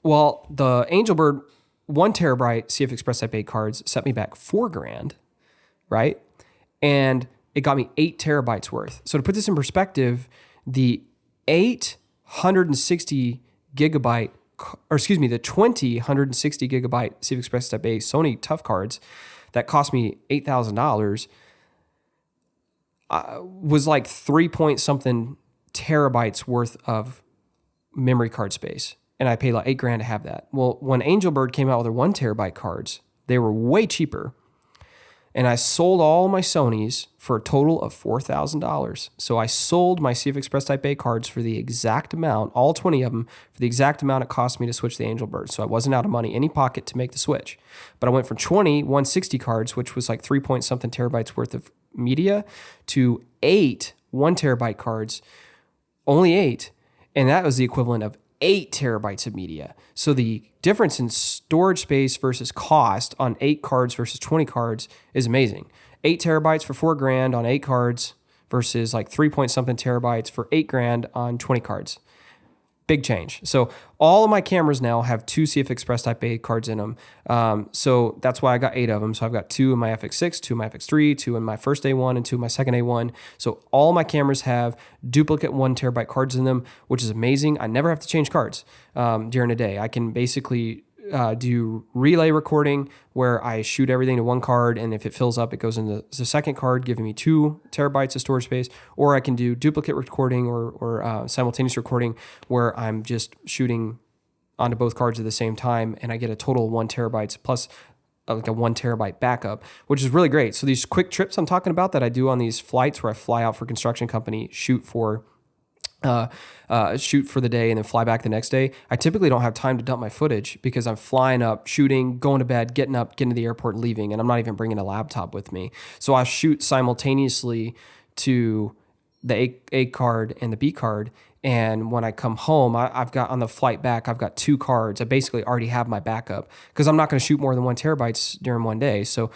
Well, the Angelbird 1 terabyte CF Express Type A cards set me back $4,000, right? And it got me 8 terabytes worth. So to put this in perspective, the 160 gigabyte, or excuse me, the 160 gigabyte CF Express Type A Sony Tough cards that cost me $8,000 was like 3 point something terabytes worth of memory card space. And I paid like $8,000 to have that. Well, when Angelbird came out with their 1 terabyte cards, they were way cheaper. And I sold all my Sonys for a total of $4,000. So I sold my CF Express Type A cards for the exact amount, all 20 of them, for the exact amount it cost me to switch the Angelbird. So I wasn't out of money in any pocket to make the switch. But I went from 20 160 cards, which was like 3 point something terabytes worth of media, to 8 1 terabyte cards, only 8. And that was the equivalent of 8 terabytes of media. So the difference in storage space versus cost on 8 cards versus 20 cards is amazing. 8 terabytes for $4,000 on 8 cards versus like 3 point something terabytes for $8,000 on 20 cards. Big change. So all of my cameras now have 2 CF Express Type A cards in them. So that's why I got 8 of them. So I've got 2 in my FX6, 2 in my FX3, 2 in my first A1, and 2 in my second A1. So all my cameras have duplicate 1 terabyte cards in them, which is amazing. I never have to change cards during the day. I can basically do relay recording where I shoot everything to 1 card, and if it fills up, it goes into the second card, giving me 2 terabytes of storage space. Or I can do duplicate recording or simultaneous recording where I'm just shooting onto both cards at the same time, and I get a total of 1 terabytes plus like a 1 terabyte backup, which is really great. So these quick trips I'm talking about that I do on these flights where I fly out for construction company, shoot for the day and then fly back the next day, I typically don't have time to dump my footage because I'm flying up, shooting, going to bed, getting up, getting to the airport, and leaving, and I'm not even bringing a laptop with me. So I shoot simultaneously to the A card and the B card, and when I come home, I've got on the flight back, I've got 2 cards. I basically already have my backup because I'm not going to shoot more than 1 terabytes during one day. So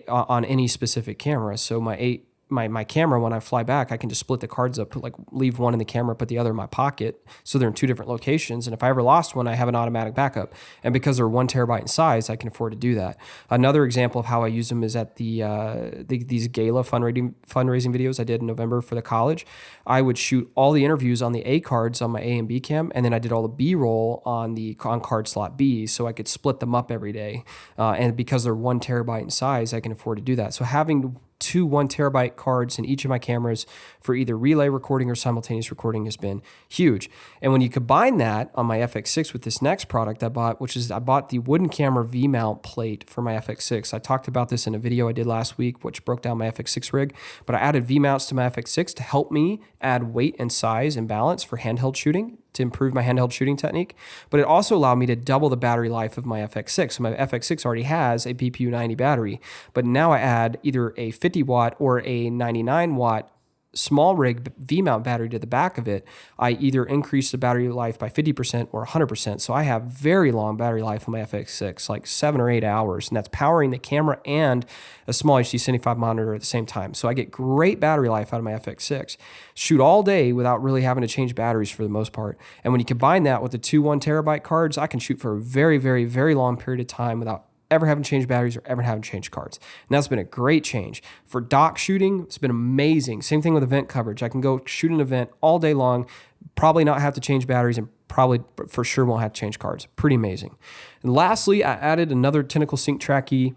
on any specific camera, so my camera, when I fly back, I can just split the cards up, like leave one in the camera, put the other in my pocket. So they're in 2 different locations. And if I ever lost one, I have an automatic backup. And because they're 1 terabyte in size, I can afford to do that. Another example of how I use them is at these gala fundraising videos I did in November for the college. I would shoot all the interviews on the A cards on my A and B cam. And then I did all the B-roll on card slot B, so I could split them up every day. And because they're 1 terabyte in size, I can afford to do that. So having 2 1 terabyte cards in each of my cameras for either relay recording or simultaneous recording has been huge. And when you combine that on my FX6 with this next product I bought, I bought the wooden camera V-mount plate for my FX6. I talked about this in a video I did last week, which broke down my FX6 rig, but I added V-mounts to my FX6 to help me add weight and size and balance for handheld shooting, to improve my handheld shooting technique, but it also allowed me to double the battery life of my FX6. So my FX6 already has a BPU 90 battery, but now I add either a 50 watt or a 99 watt small rig V-mount battery to the back of it. I either increase the battery life by 50% or 100%. So I have very long battery life on my FX6, like 7 or 8 hours, and that's powering the camera and a small HD75 monitor at the same time. So I get great battery life out of my FX6. Shoot all day without really having to change batteries for the most part. And when you combine that with the 2 1 terabyte cards, I can shoot for a very, very, very long period of time without ever having changed batteries or ever having changed cards. And that's been a great change. For dock shooting, it's been amazing. Same thing with event coverage. I can go shoot an event all day long, probably not have to change batteries, and probably for sure won't have to change cards. Pretty amazing. And lastly, I added another Tentacle Sync Track E.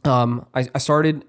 I started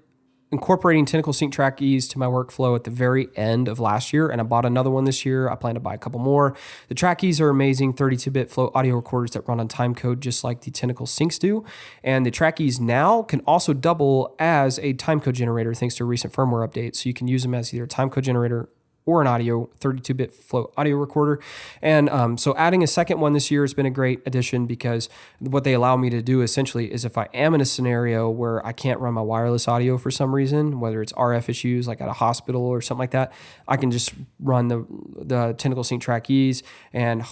incorporating Tentacle Sync Track E's to my workflow at the very end of last year, and I bought another one this year. I plan to buy a couple more. The Track E's are amazing 32-bit float audio recorders that run on timecode just like the Tentacle Syncs do. And the Track E's now can also double as a timecode generator thanks to a recent firmware update. So you can use them as either a timecode generator or an audio 32-bit float audio recorder. And so adding a second one this year has been a great addition, because what they allow me to do essentially is if I am in a scenario where I can't run my wireless audio for some reason, whether it's RF issues like at a hospital or something like that, I can just run the Tentacle Sync Track E's and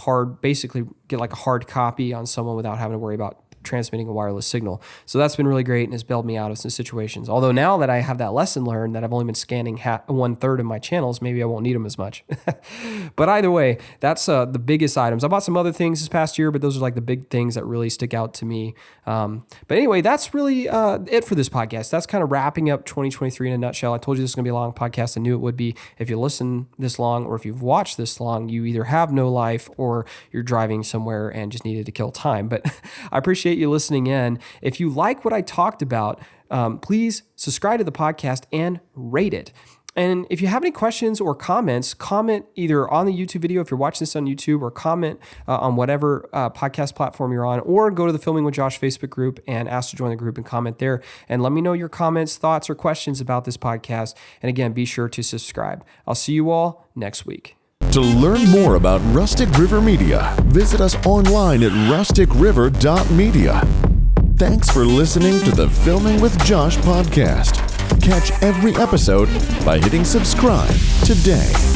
basically get like a hard copy on someone without having to worry about transmitting a wireless signal. So that's been really great and has bailed me out of some situations. Although now that I have that lesson learned, that I've only been scanning 1/3 of my channels, maybe I won't need them as much. But either way, that's the biggest items. I bought some other things this past year, but those are like the big things that really stick out to me. But anyway, that's really it for this podcast. That's kind of wrapping up 2023 in a nutshell. I told you this is going to be a long podcast. I knew it would be. If you listen this long, or if you've watched this long, you either have no life or you're driving somewhere and just needed to kill time. But I appreciate you listening in. If you like what I talked about, please subscribe to the podcast and rate it. And if you have any questions or comments, comment either on the YouTube video if you're watching this on YouTube, or comment on whatever podcast platform you're on, or go to the Filming with Josh Facebook group and ask to join the group and comment there. And let me know your comments, thoughts, or questions about this podcast. And again, be sure to subscribe. I'll see you all next week. To learn more about Rustic River Media, visit us online at rusticriver.media. Thanks for listening to the Filming with Josh podcast. Catch every episode by hitting subscribe today.